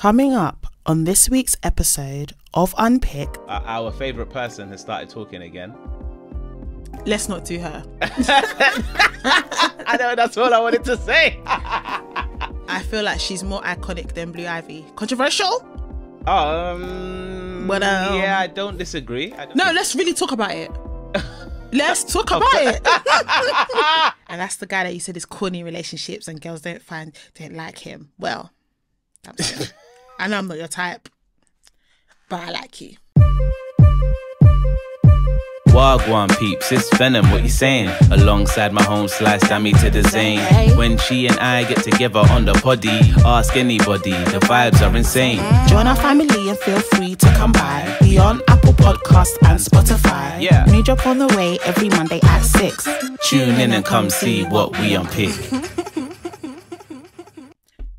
Coming up on this week's episode of Unpick. Our favourite person has started talking again. Let's not do her. I know, that's all I wanted to say. I feel like she's more iconic than Blue Ivy. Controversial? But yeah, I don't disagree. Let's really talk about it. Let's talk about it. And that's the guy that you said is corny relationships and girls don't like him. Well, Damson. I know I'm not your type, but I like you. Wagwan peeps, it's Venom, what you saying? Alongside my home slice, damn me to the zane. When she and I get together on the poddy, ask anybody, the vibes are insane. Join our family and feel free to come by. Be on Apple Podcasts and Spotify. Yeah. New drop on the way every Monday at 6. Tune in and come see what we unpick.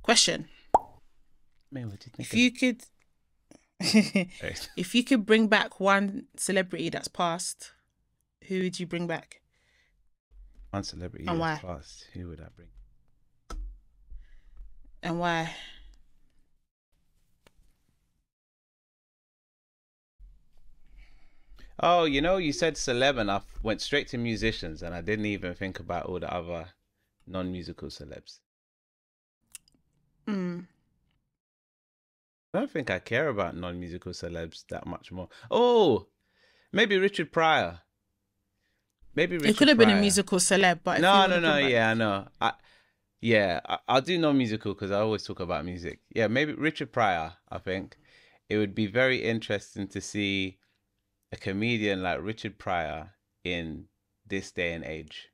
Question. Man, what do you think? If you could bring back one celebrity that's passed, who would you bring back? One celebrity and that's why? passed, who would I bring? And why? Oh, you know, you said celeb and I went straight to musicians and I didn't even think about all the other non-musical celebs. I don't think I care about non-musical celebs that much more. Oh, maybe Richard Pryor. It could have been a musical celeb, but no. Yeah, I know. I'll do non-musical because I always talk about music. Yeah, maybe Richard Pryor. I think it would be very interesting to see a comedian like Richard Pryor in this day and age,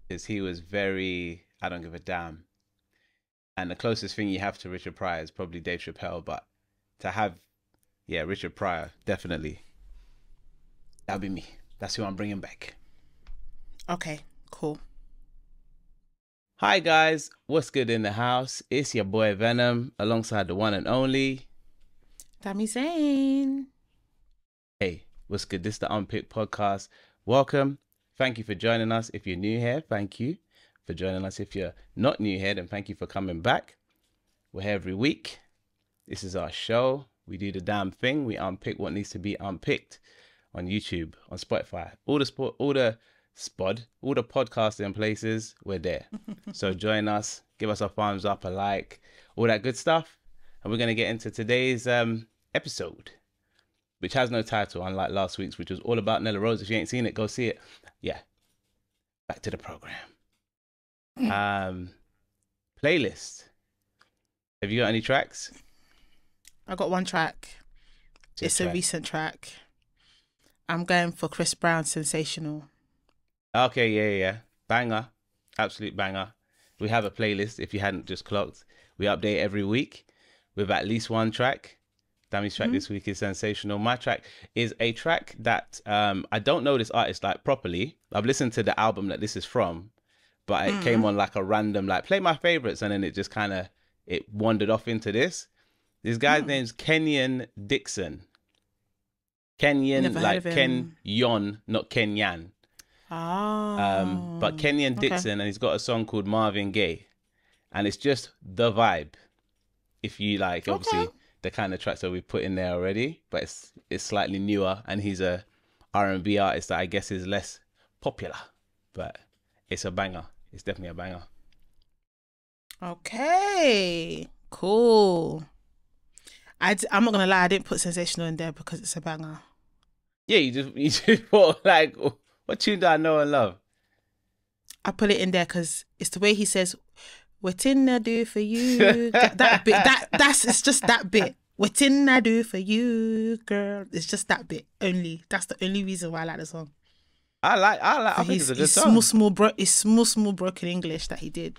because he was very I don't give a damn. And the closest thing you have to Richard Pryor is probably Dave Chappelle, but to have, Richard Pryor, definitely. That'll be me. That's who I'm bringing back. Okay, cool. Hi guys, what's good in the house? It's your boy Venom, alongside the one and only Damson. Hey, what's good? This is the Unpicked Podcast. Welcome. Thank you for joining us. If you're new here, thank you for joining us. If you're not new here, then thank you for coming back. We're here every week. This is our show. We do the damn thing. We unpick what needs to be unpicked on YouTube, on Spotify, all the podcasting places. We're there. So join us, give us a thumbs up, a like, all that good stuff. And we're going to get into today's episode, which has no title, unlike last week's, which was all about Nella Rose. If you ain't seen it, go see it. Yeah, back to the program. Playlist. Have you got any tracks? I got one track. It's a recent track. I'm going for Chris Brown, Sensational. Okay, yeah. Banger. Absolute banger. We have a playlist, if you hadn't just clocked. We update every week with at least one track. Dammy's track this week is Sensational. My track is a track that I don't know this artist like properly. I've listened to the album that this is from, but it came on like a random, like play my favorites, and then it just kind of, it wandered off into this. This guy's name's Kenyon Dixon. Kenyon, like Kenyon, not Kenyan. But Kenyon Dixon, and he's got a song called Marvin Gaye. And it's just the vibe. If you like, obviously, the kind of tracks that we put in there already, but it's slightly newer, and he's a R&B artist that I guess is less popular. But it's a banger. It's definitely a banger. Okay, cool. I'm not gonna lie, I didn't put Sensational in there because it's a banger. Yeah, you just thought like, what tune do I know and love? I put it in there because it's the way he says, "What in I do for you?" that bit. It's just that bit. What in I do for you, girl? It's just that bit only. That's the only reason why I like the song. I think it's a good song. It's small broken English that he did.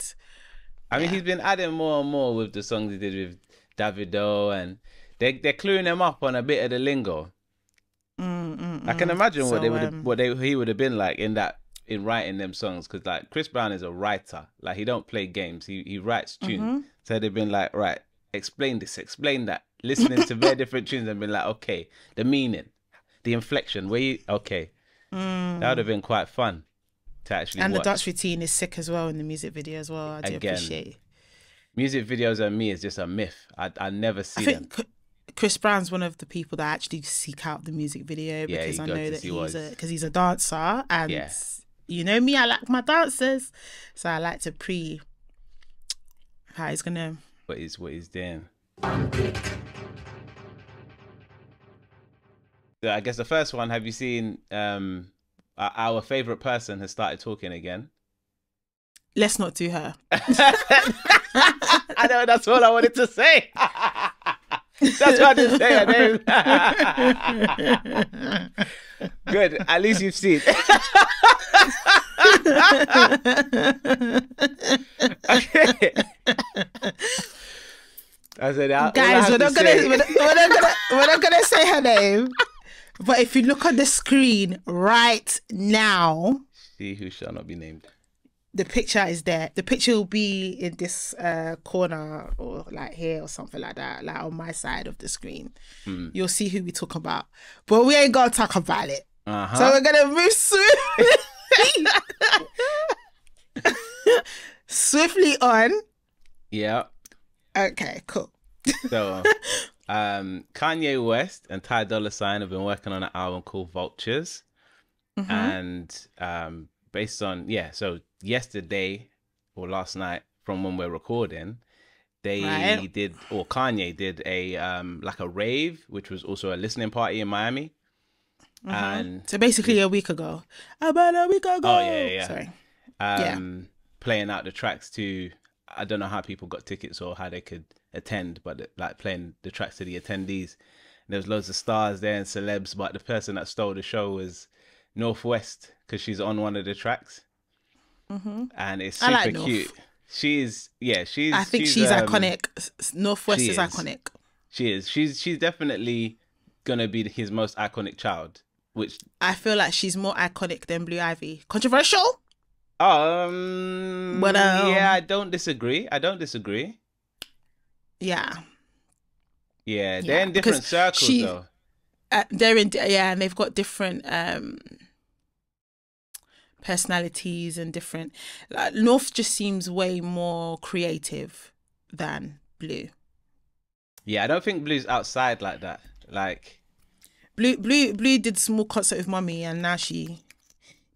I mean, he's been adding more and more with the songs he did with Davido, and they're cluing him up on a bit of the lingo. I can imagine what he would have been like in writing them songs, because like Chris Brown is a writer. Like, he don't play games. He writes tunes. So they've been like, right, explain this, explain that. Listening to very different tunes and been like, okay, the meaning, the inflection, okay. That would have been quite fun to actually watch. The dance routine is sick as well in the music video as well. I do appreciate it. music videos and me is just a myth. I never see I them. think Chris Brown's one of the people that actually seek out the music video because I know that he's a dancer, and you know me, I like my dancers, so I like to how he's gonna what he's doing. So I guess the first one, have you seen our favorite person has started talking again? Let's not do her. I know, that's all I wanted to say. That's what I didn't say her name. Good, at least you've seen. Okay. I said, guys, we're not gonna say her name. But if you look on the screen right now, see who shall not be named. The picture is there. The picture will be in this corner or like here or something like that, like on my side of the screen. You'll see who we talk about, but we ain't gonna talk about it. So we're gonna move swiftly on. Yeah. Okay, cool. So, Kanye West and Ty Dolla $ign have been working on an album called Vultures, and based on so yesterday or last night from when we're recording, they did, or Kanye did a like a rave, which was also a listening party in Miami. And so basically a week ago. About a week ago. Oh yeah. Sorry. Playing out the tracks to, I don't know how people got tickets or how they could attend, but like playing the tracks to the attendees. And there was loads of stars there and celebs, but the person that stole the show was Northwest, because she's on one of the tracks. And it's super cute. I think she's iconic. Northwest is iconic. She is. She's definitely gonna be his most iconic child. Which I feel like she's more iconic than Blue Ivy. Controversial? But yeah, I don't disagree. Yeah. Yeah, they're in different circles though. They're in, and they've got different personalities and different. Like, North just seems way more creative than Blue. Yeah, I don't think Blue's outside like that. Like Blue did a small concert with Mummy, and now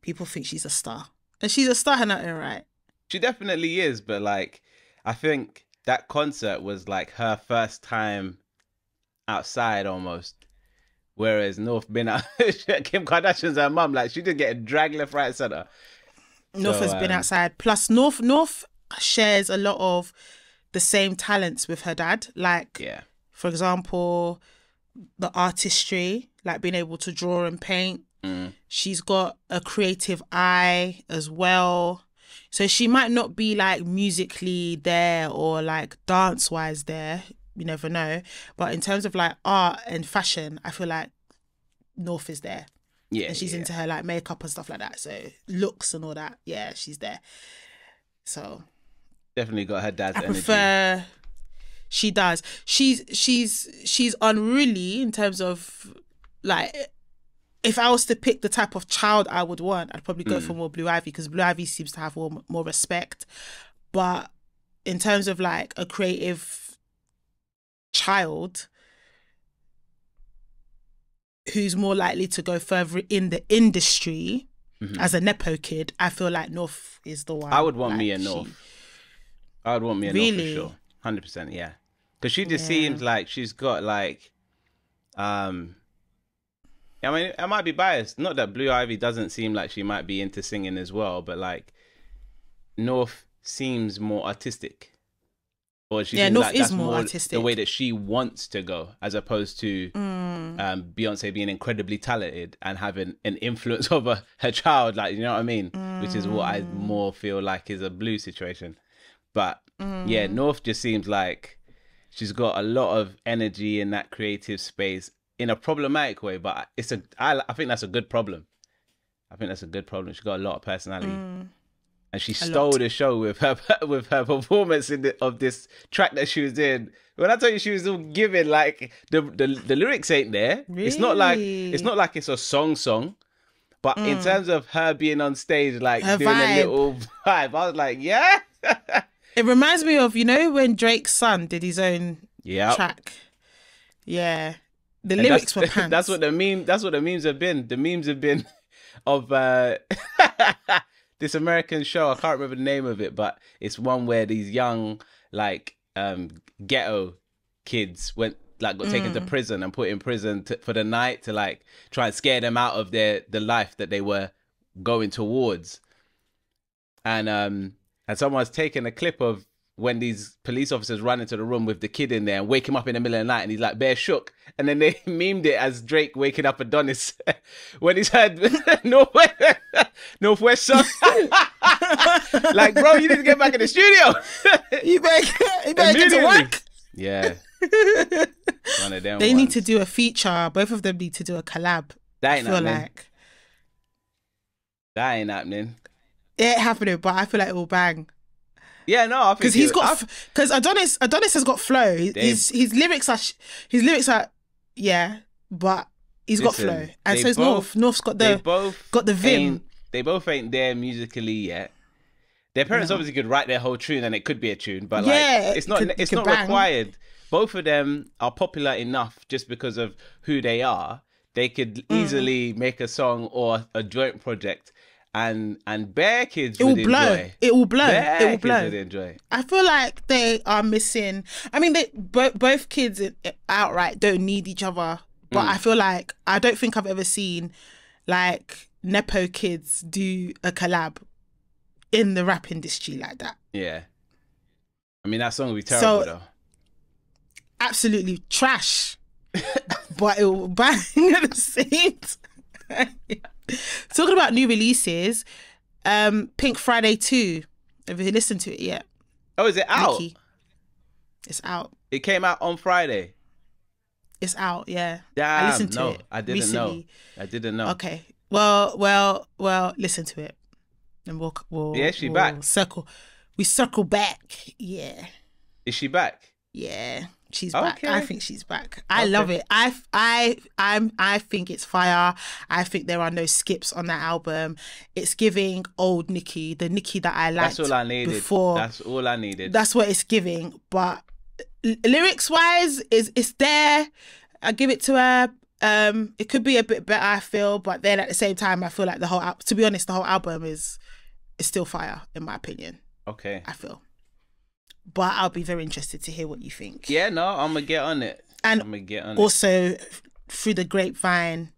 people think she's a star, and she's a star in her own right. She definitely is, but like, I think that concert was like her first time outside almost. Whereas North been out, Kim Kardashian's her mum, like she did get dragged left, right, center. North has been outside. Plus, North shares a lot of the same talents with her dad. Like, for example, the artistry, like being able to draw and paint. She's got a creative eye as well. So she might not be like musically there or like dance wise there. You never know. But in terms of like art and fashion, I feel like North is there. Yeah. And she's into her like makeup and stuff like that. So looks and all that. Yeah, she's there. So definitely got her dad's energy. Prefer. She does. She's unruly in terms of like, if I was to pick the type of child I would want, I'd probably go for more Blue Ivy, because Blue Ivy seems to have more respect. But in terms of like a creative child who's more likely to go further in the industry as a Nepo kid, I feel like North is the one. I would want me a North. I would want me a North for sure. 100%, yeah. Because she just seems like she's got like, I mean, I might be biased. Not that Blue Ivy doesn't seem like she might be into singing as well, but like North seems more artistic. Or she seems North like is that's more artistic. The way that she wants to go, as opposed to Beyonce being incredibly talented and having an influence over her child. Like, you know what I mean? Which is what I more feel like is a Blue situation. But yeah, North just seems like she's got a lot of energy in that creative space, in a problematic way, but I think that's a good problem. She's got a lot of personality, and she stole the show with her performance of this track that she was in. When I tell you she was all giving, like the lyrics ain't there. Really? It's not like it's a song, but in terms of her being on stage, like her doing vibe. A little vibe, I was like, yeah. It reminds me of, you know, when Drake's son did his own Yeah. track. Yeah. The And lyrics were pants. That's what the memes have been. The memes have been of this American show. I can't remember the name of it, but it's one where these young like ghetto kids got taken to prison and put in prison for the night to like try and scare them out of the life that they were going towards. And someone's taken a clip of when these police officers run into the room with the kid in there and wake him up in the middle of the night and he's like bare shook. And then they memed it as Drake waking up Adonis when he's heard Northwest Song. Like, bro, you need to get back in the studio. You better get to work. Yeah. One of them They need to do a feature. Both of them need to do a collab. That ain't happening. That ain't happening. It ain't happening, but I feel like it will bang. Yeah, no, I think because Adonis has got flow. His lyrics are yeah, but he's got flow, and so is North. North's got the vim. They both ain't there musically yet. Their parents obviously could write their whole tune, and it could be a tune, but like it's not required. Both of them are popular enough just because of who they are. They could easily make a song or a joint project. And bare kids would enjoy. It will blow. Bare kids would enjoy. I feel like they are missing. I mean, both kids outright don't need each other. But I feel like I don't think I've ever seen like nepo kids do a collab in the rap industry like that. Yeah. I mean, that song would be terrible though. Absolutely trash. But it will bang at the same time. Talking about new releases, Pink Friday 2. Have you listened to it yet? Oh, is it out? Nicki. It's out. It came out on Friday. It's out, yeah. Damn, I listened to it. I didn't know. I didn't know. Okay. Well, listen to it. And we'll yeah, she back. We circle back. Yeah. Is she back? Yeah. She's back. I think she's back. I love it. I think it's fire. I think there are no skips on that album. It's giving old Nicki, the Nicki that I liked. That's all I needed. Before. That's all I needed. That's what it's giving. But lyrics wise, it's there. I give it to her. It could be a bit better, I feel, but then at the same time, I feel like to be honest, the whole album is still fire in my opinion. Okay. I feel. But I'll be very interested to hear what you think. Yeah, no, I'm going to get on it. And I'm going to get on also, through the grapevine,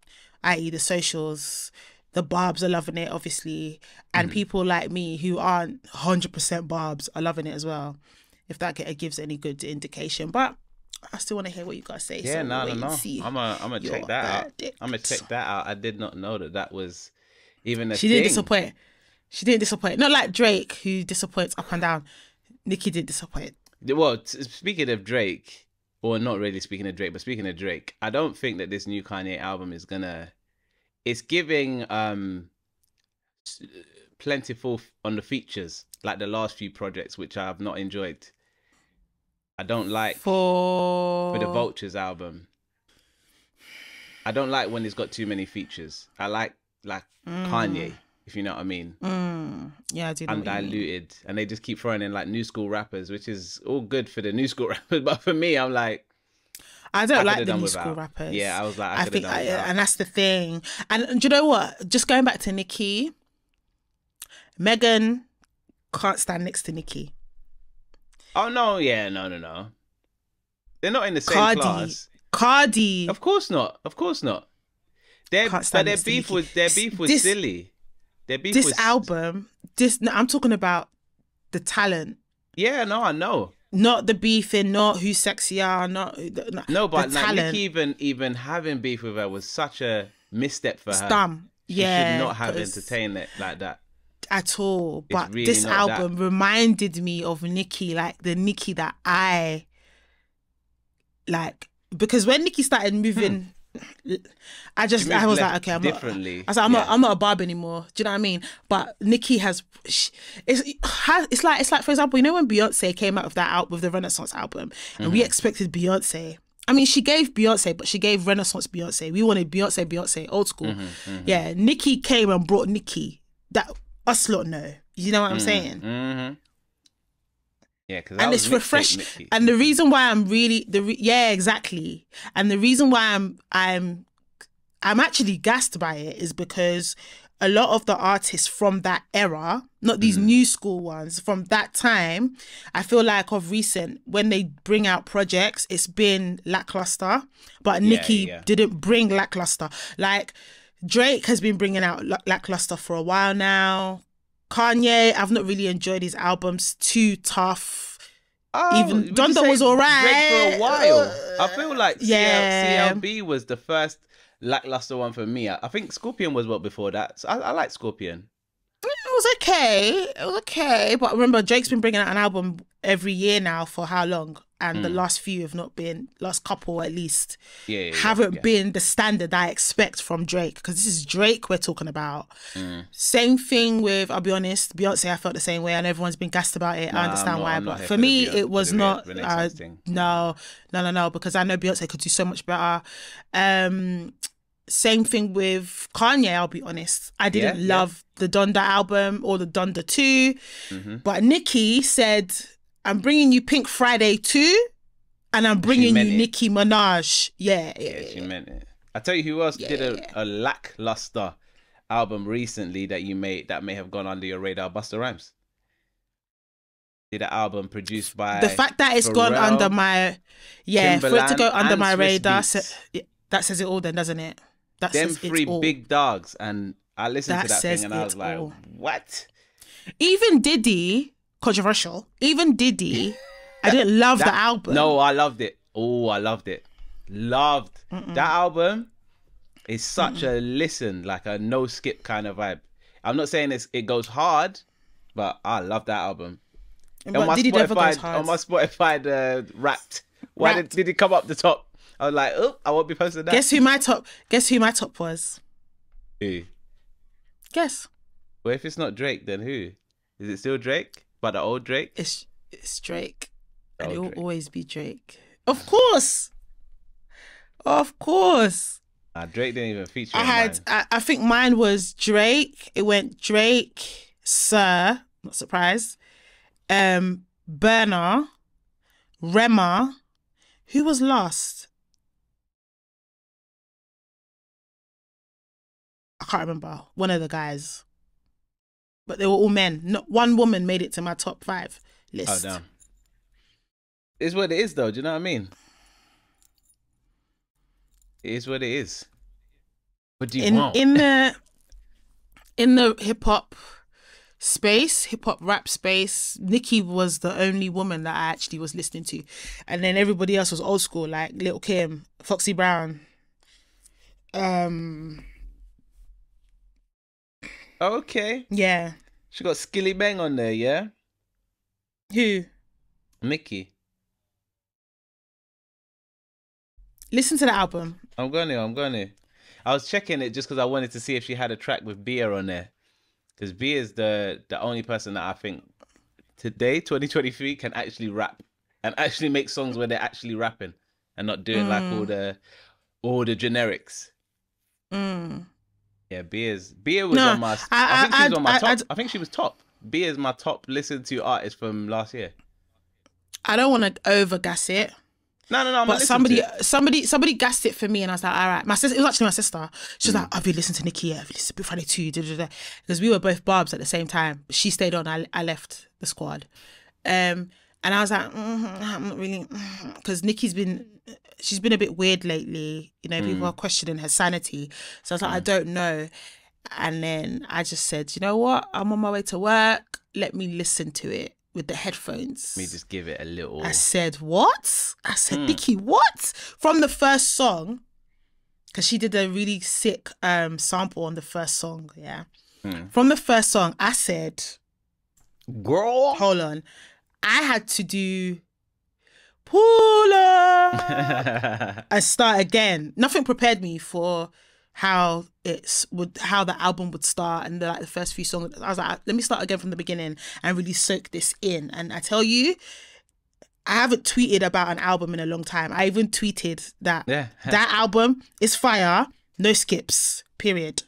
i.e. the socials, the barbs are loving it, obviously. And people like me who aren't 100% barbs are loving it as well. If that gives any good indication. But I still want to hear what you guys say. Yeah, so no. I'm going to check that out. verdict. I'm going to check that out. I did not know that was even a thing. She didn't disappoint. She didn't disappoint. Not like Drake, who disappoints up and down. Nicki did disappoint. Well, speaking of Drake, or not really speaking of Drake, but speaking of Drake, I don't think that this new Kanye album is gonna... It's giving plentiful on the features, like the last few projects, which I have not enjoyed. I don't like... For the Vultures album. I don't like when it's got too many features. I like Kanye, if you know what I mean. Yeah, I do. Undiluted. And they just keep throwing in like new school rappers, which is all good for the new school rappers. But for me, I'm like... I don't like the new school rappers. Yeah, I was like, I think, and that's the thing. And do you know what? Just going back to Nicki, Megan can't stand next to Nicki. Oh, no. Yeah, no. They're not in the same class. Cardi. Of course not. Their beef was silly. Their beef was... album, I'm talking about the talent. Yeah, no, I know. Not the beefing, not who's sexier, no, but like Nicki even having beef with her was such a misstep for her. It's dumb. She should not have entertained it like that. At all. But really this album reminded me of Nicki, like the Nicki that I like. Because when Nicki started moving... I was like, okay, I'm not a barb anymore. Do you know what I mean? But Nicki has, it's like for example, you know when Beyonce came out of that out with the Renaissance album, and we expected Beyonce. I mean, she gave Beyonce, but she gave Renaissance Beyonce. We wanted Beyonce, old school. Yeah, Nicki came and brought Nicki that us lot know. You know what I'm saying? Yeah, because and it's refreshing. And the reason why I'm really yeah, exactly. And the reason why I'm actually gassed by it is because a lot of the artists from that era, not these new school ones, from that time, I feel like of recent, when they bring out projects, it's been lackluster. But Nicki didn't bring lackluster. Like Drake has been bringing out lackluster for a while now. Kanye, I've not really enjoyed his albums. Too tough. Even Donda was alright. Drake for a while. I feel like CLB was the first lackluster one for me. I think Scorpion was what before that. So I like Scorpion. It was okay. But remember, Drake's been bringing out an album every year now for how long? And the last few have not been, last couple at least, haven't been the standard I expect from Drake. Because this is Drake we're talking about. Same thing with, I'll be honest, Beyonce, I felt the same way. And everyone's been gassed about it. I understand why. But for me, it was not, no, because I know Beyonce could do so much better. Same thing with Kanye, I'll be honest. I didn't love the Donda album or the Donda 2. But Nicki said, I'm bringing you Pink Friday 2 and I'm bringing you Nicki Minaj. Yeah, she meant it. I tell you who else did a lackluster album recently that may have gone under your radar. Busta Rhymes did an album produced by the fact that it's gone under my Timberland, for it to go under my radar, that says it all then, doesn't it? That them says three all. Big dogs, and I listened to that thing and I was like, what? Even Diddy, controversial, even Diddy, I didn't love the album. No, I loved it. Oh, I loved it. That album is such a listen, like a no skip kind of vibe. I'm not saying it goes hard, but I love that album. But Diddy never goes hard. On my Spotify, Wrapped. Why did it come up the top? I was like, oh, I won't be posting that. Guess who my top was? Who? Guess. Well, if it's not Drake, then who? Is it still Drake? But the old Drake? It's Drake. And it will always be Drake. Of course. Drake didn't even feature. I think mine was Drake. It went Drake, Sir, not surprised. Burner, Rema. Who was last? I can't remember. One of the guys. But they were all men. Not one woman made it to my top 5 list. Oh, damn. It's what it is, though. Do you know what I mean? It is what it is. What do you want? In the hip-hop space, hip-hop rap space, Nicki was the only woman that I actually was listening to. And then everybody else was old school, like Lil' Kim, Foxy Brown. Okay. Yeah. She got Skilly Bang on there, yeah? Who? Nicki. Listen to the album. I'm going to. I was checking it just because I wanted to see if she had a track with Bia on there. Because Bia is the only person that I think today, 2023, can actually rap and actually make songs where they're actually rapping and not doing like all the generics. Yeah, Bia was on my. I think she was on my top. I think she was top. Bia is my top listened to artist from last year. I don't want to overgas it. No. But somebody gassed it for me, and I was like, all right. My sister, it was actually my sister. She was like, "Have you listened to Nicki? Have you listened to Big Friday 2? Because we were both Barbs at the same time. She stayed on. I left the squad, and I was like, I'm not really, because Nicki's she's been a bit weird lately. You know, people are questioning her sanity. So I was like, I don't know. And then I just said, you know what? I'm on my way to work. Let me listen to it with the headphones. Let me just give it a little. I said, what? I said, Nicki, what? From the first song, because she did a really sick sample on the first song, yeah. From the first song, I said, girl, hold on. I had to do pull up and start again. Nothing prepared me for how the album would start and the first few songs. I was like, let me start again from the beginning and really soak this in. And I tell you, I haven't tweeted about an album in a long time. I even tweeted that that album is fire, no skips, period.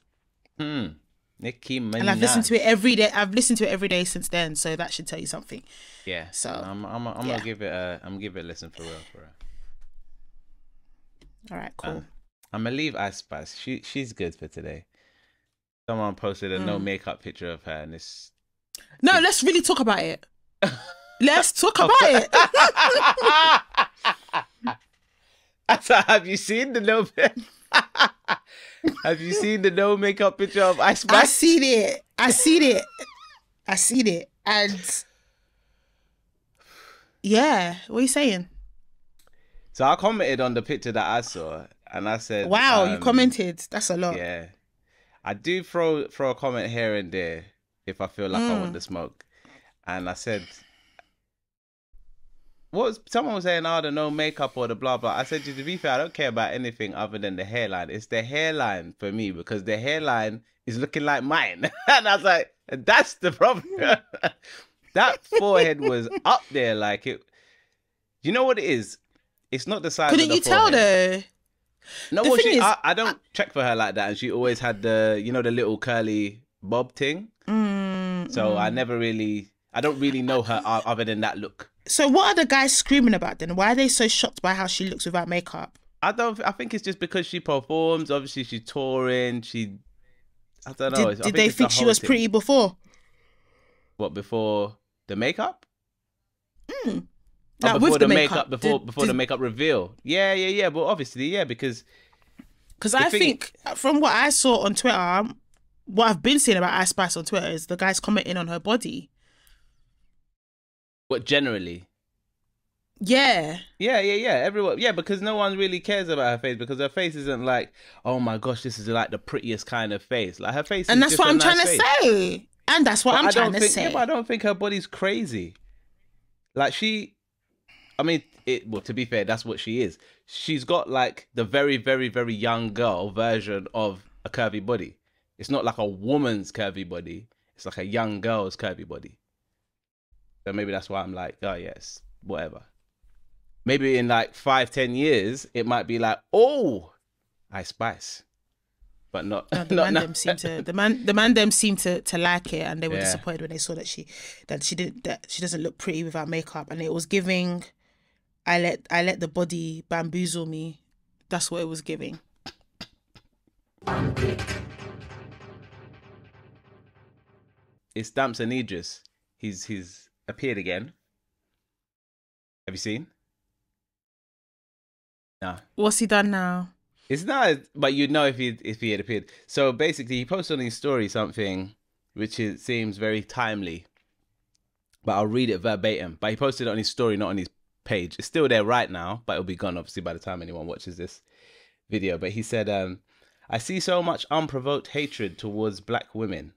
Nicki Minaj. And I've listened to it every day. I've listened to it every day since then, so that should tell you something. Yeah. So I'm gonna give it a listen for real. All right, cool. I'm gonna leave Ice Spice. She's good for today. Someone posted a no makeup picture of her, and it's let's really talk about it. Let's talk about it. So have you seen the no? Have you seen the no makeup picture of Ice Spice? I seen it, and yeah, what are you saying? So I commented on the picture that I saw, and I said, "Wow, you commented. That's a lot." Yeah, I do throw a comment here and there if I feel like I want the smoke, and I said, someone was saying, the no makeup or the blah blah. I said, to be fair, I don't care about anything other than the hairline. It's the hairline for me, because the hairline is looking like mine. And I was like, that's the problem. That forehead was up there, like it. You know what it is? It's not the size. Couldn't of the you tell though? No, well, I don't check for her like that, and she always had the the little curly bob thing. So I don't really know her other than that look. So what are the guys screaming about then? Why are they so shocked by how she looks without makeup? I think it's just because she performs. Obviously, she's touring. I don't know. Did they think she was pretty before? What, before the makeup? Like before with the makeup, before the makeup reveal. Yeah. But obviously, yeah, because I think from what I saw on Twitter, what I've been seeing about Ice Spice on Twitter is the guys commenting on her body. What, generally? Yeah. Everyone, because no one really cares about her face, because her face isn't like, oh my gosh, this is like the prettiest kind of face. Like her face, and is that's just what I'm nice trying to face. say. And that's what I'm trying to say. Yeah, but I don't think her body's crazy. Like to be fair, that's what she is. She's got like the very, very, very young girl version of a curvy body. It's not like a woman's curvy body. It's like a young girl's curvy body. So maybe that's why I'm like, oh yes, whatever. Maybe in like 5-10 years, it might be like, oh, Ice Spice. But not. No, the man them seem to like it, and they were disappointed when they saw that she doesn't look pretty without makeup, and it was giving. I let the body bamboozle me. That's what it was giving. It's Damson Idris. He's appeared again. Have you seen? No. What's he done now? It's not, but you'd know if he had appeared. So basically, he posted on his story something which seems very timely. But I'll read it verbatim. But he posted it on his story, not on his page. It's still there right now, but it'll be gone obviously by the time anyone watches this video. But he said, I see so much unprovoked hatred towards black women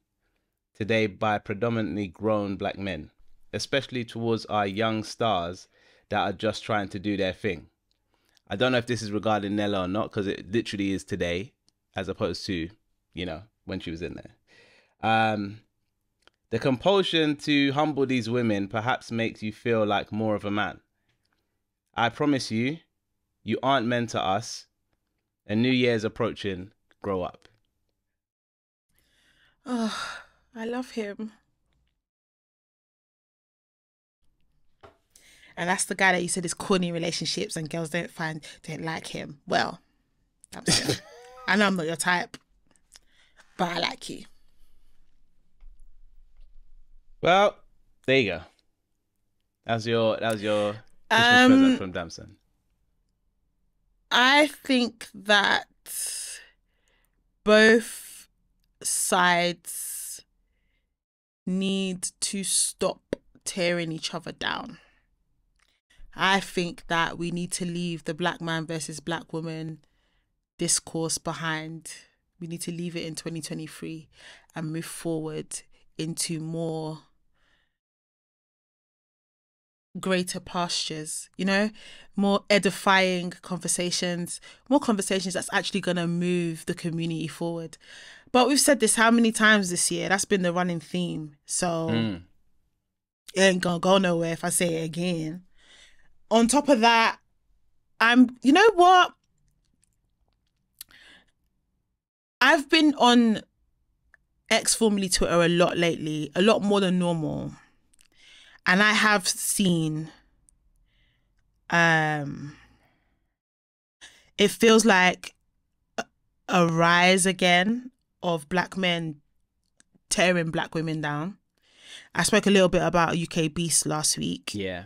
today by predominantly grown black men, especially towards our young stars that are just trying to do their thing. I don't know if this is regarding Nella or not, because it literally is today, as opposed to, when she was in there. The compulsion to humble these women perhaps makes you feel like more of a man. I promise you, you aren't meant to us. A new year's approaching. Grow up. Oh, I love him. And that's the guy that you said is corny relationships and girls don't like him. Well, I know I'm not your type, but I like you. Well, there you go. That was your Christmas present from Damson. I think that both sides need to stop tearing each other down. I think that we need to leave the black man versus black woman discourse behind. We need to leave it in 2023 and move forward into more greater pastures, more edifying conversations, more conversations that's actually going to move the community forward. But we've said this how many times this year? That's been the running theme. So it ain't going to go nowhere if I say it again. On top of that, you know what? I've been on X, formerly Twitter, a lot lately, a lot more than normal. And I have seen, it feels like a rise again of black men tearing black women down. I spoke a little bit about UK Beast last week. Yeah.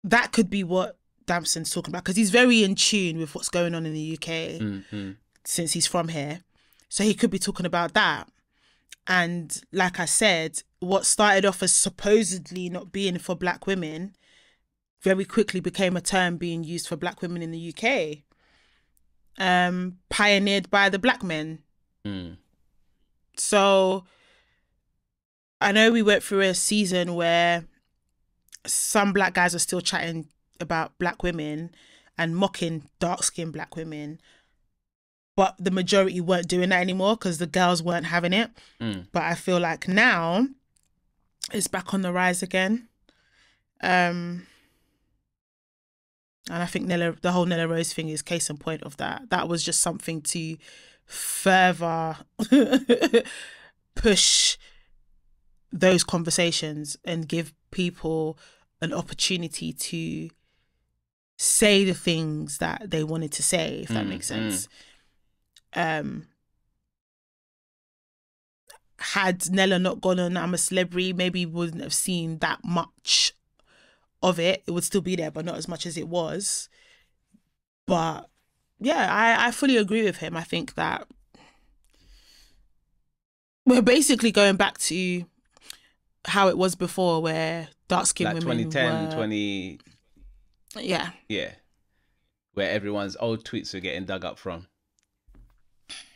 That could be what Damson's talking about, because he's very in tune with what's going on in the UK since he's from here. So he could be talking about that. And like I said, what started off as supposedly not being for black women very quickly became a term being used for black women in the UK. Pioneered by the black men. So I know we went through a season where some black guys are still chatting about black women and mocking dark-skinned black women, but the majority weren't doing that anymore because the girls weren't having it. But I feel like now it's back on the rise again. And I think the whole Nella Rose thing is case in point of that. That was just something to further push those conversations and give people an opportunity to say the things that they wanted to say, if that makes sense. Had Nella not gone on I'm a Celebrity, maybe we wouldn't have seen that much of it. It would still be there, but not as much as it was. But yeah, I fully agree with him. I think that we're basically going back to how it was before, where dark-skinned like women 2010, were... 20... Yeah. Yeah. Where everyone's old tweets are getting dug up from.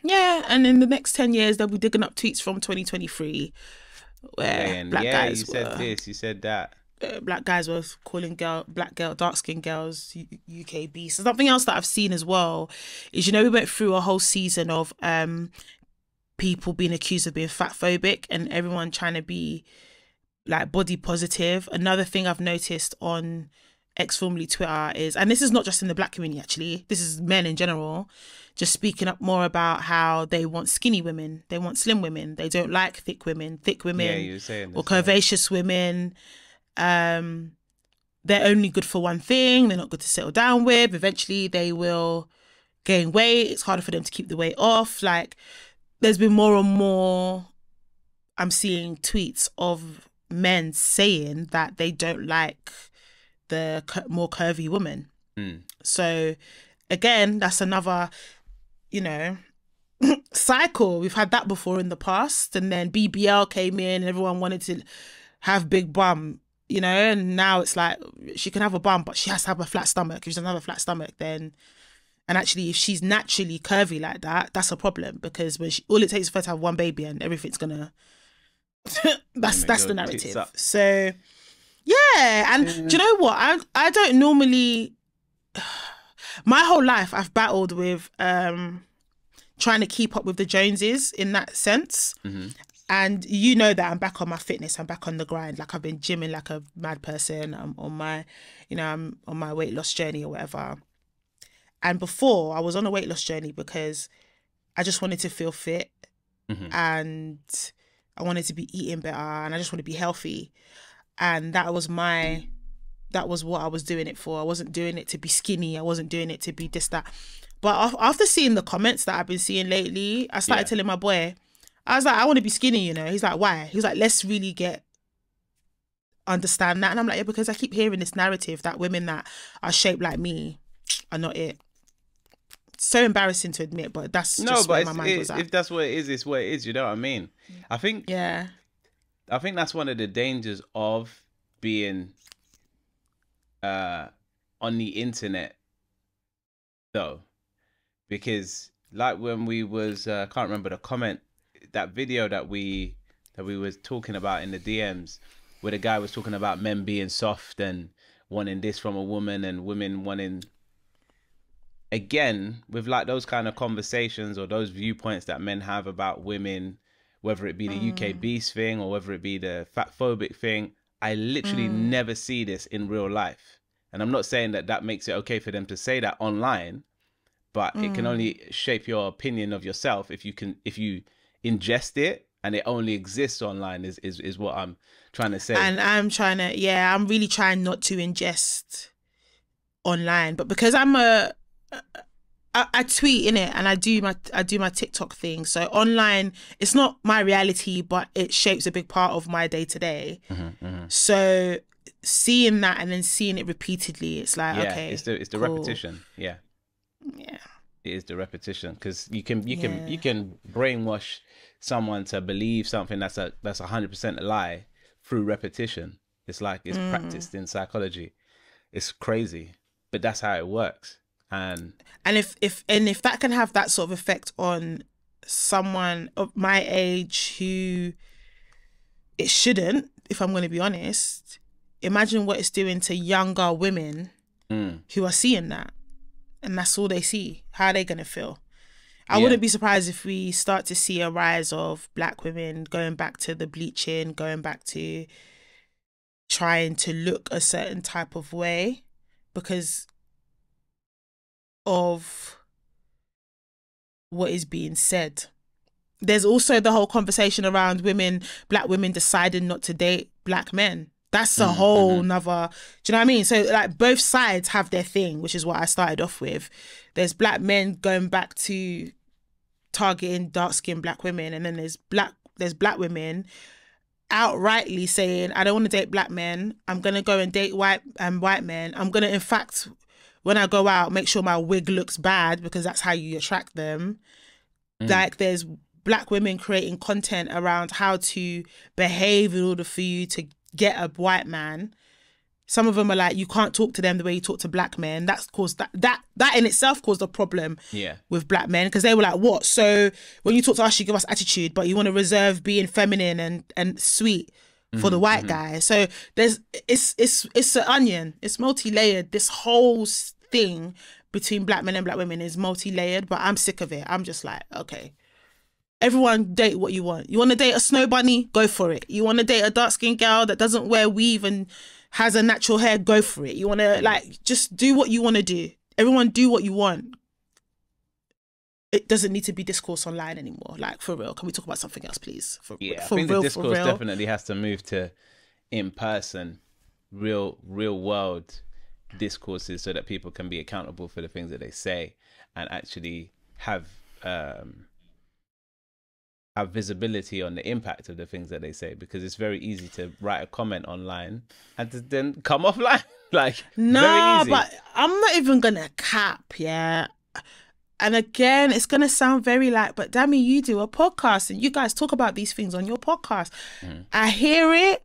Yeah, and in the next 10 years, they'll be digging up tweets from 2023 where black guys you said this, you said that. Black guys were calling dark-skinned girls UK beasts. Something else that I've seen as well is, you know, we went through a whole season of people being accused of being fat phobic and everyone trying to be like body positive. Another thing I've noticed on X, formerly Twitter, is, and this is not just in the black community actually, this is men in general, just speaking up more about how they want skinny women, they want slim women, they don't like thick women, yeah, you were saying or curvaceous women. They're only good for one thing, they're not good to settle down with. Eventually they will gain weight, it's harder for them to keep the weight off. Like, there's been more and more, I'm seeing tweets of men saying that they don't like the more curvy woman. So again, that's another, you know, cycle. We've had that before in the past, and then BBL came in and everyone wanted to have big bum, you know, and now it's like she can have a bum but she has to have a flat stomach. If she doesn't have a flat stomach, then, and actually if she's naturally curvy like that, that's a problem, because when all it takes for her to have one baby and everything's gonna that's the narrative. So yeah, and do you know what, I don't normally, my whole life I've battled with trying to keep up with the Joneses in that sense. And you know that I'm back on my fitness, I'm back on the grind. Like, I've been gymming like a mad person. I'm on my, you know, I'm on my weight loss journey or whatever. And before, I was on a weight loss journey because I just wanted to feel fit and I wanted to be eating better and I just want to be healthy. And that was what I was doing it for. I wasn't doing it to be skinny. I wasn't doing it to be this, that. But after seeing the comments that I've been seeing lately, I started telling my boy, I was like, I want to be skinny, you know. He's like, why? He was like, let's really understand that. And I'm like, yeah, because I keep hearing this narrative that women that are shaped like me are not it. So embarrassing to admit, but that's just where my mind was at. If that's what it is, it's what it is. You know what I mean? I think that's one of the dangers of being on the internet, though, because like when we was can't remember the comment, that video that we was talking about in the DMs, where the guy was talking about men being soft and wanting this from a woman and women wanting, again, with like those kind of conversations or those viewpoints that men have about women, whether it be the UK beast thing or whether it be the fat phobic thing, I literally never see this in real life. And I'm not saying that makes it okay for them to say that online, but it can only shape your opinion of yourself if you ingest it and it only exists online is what I'm trying to say. And I'm really trying not to ingest online, but because I tweet in it and I do my TikTok thing. So online, it's not my reality, but it shapes a big part of my day to day. So seeing that and then seeing it repeatedly, it's like, okay, it's the cool. repetition. Yeah, it is the repetition, because you can brainwash someone to believe something that's 100% a lie through repetition. It's like it's practiced in psychology. It's crazy, but that's how it works. And if that can have that sort of effect on someone of my age who it shouldn't, if I'm going to be honest, imagine what it's doing to younger women who are seeing that, and that's all they see. How are they going to feel? I wouldn't be surprised if we start to see a rise of black women going back to the bleaching, going back to trying to look a certain type of way because of what is being said. There's also the whole conversation around black women deciding not to date black men. That's a whole nother, do you know what I mean? So like both sides have their thing, which is what I started off with. There's black men going back to targeting dark-skinned black women, and then there's black women outrightly saying, I don't want to date black men. I'm going to go and date white men. I'm going to, in fact, when I go out, make sure my wig looks bad because that's how you attract them. Like there's black women creating content around how to behave in order for you to get a white man. Some of them are like, you can't talk to them the way you talk to black men. That's caused that in itself caused a problem with black men, because they were like, what? So when you talk to us, you give us attitude, but you want to reserve being feminine and sweet for the white guy. So it's an onion. It's multi-layered. This whole thing between black men and black women is multi-layered, but I'm sick of it. I'm just like, okay, everyone date what you want. You want to date a snow bunny? Go for it. You want to date a dark-skinned girl that doesn't wear weave and has a natural hair? Go for it. You want to like just do what you want to do. Everyone do what you want. It doesn't need to be discourse online anymore. Like, for real, can we talk about something else, please? I think the discourse definitely has to move to in-person, real world discourses, so that people can be accountable for the things that they say and actually have visibility on the impact of the things that they say, because it's very easy to write a comment online and to then come offline. Like, no, but I'm not even gonna cap, and again, it's gonna sound very like, but Dammy, you do a podcast and you guys talk about these things on your podcast. I hear it,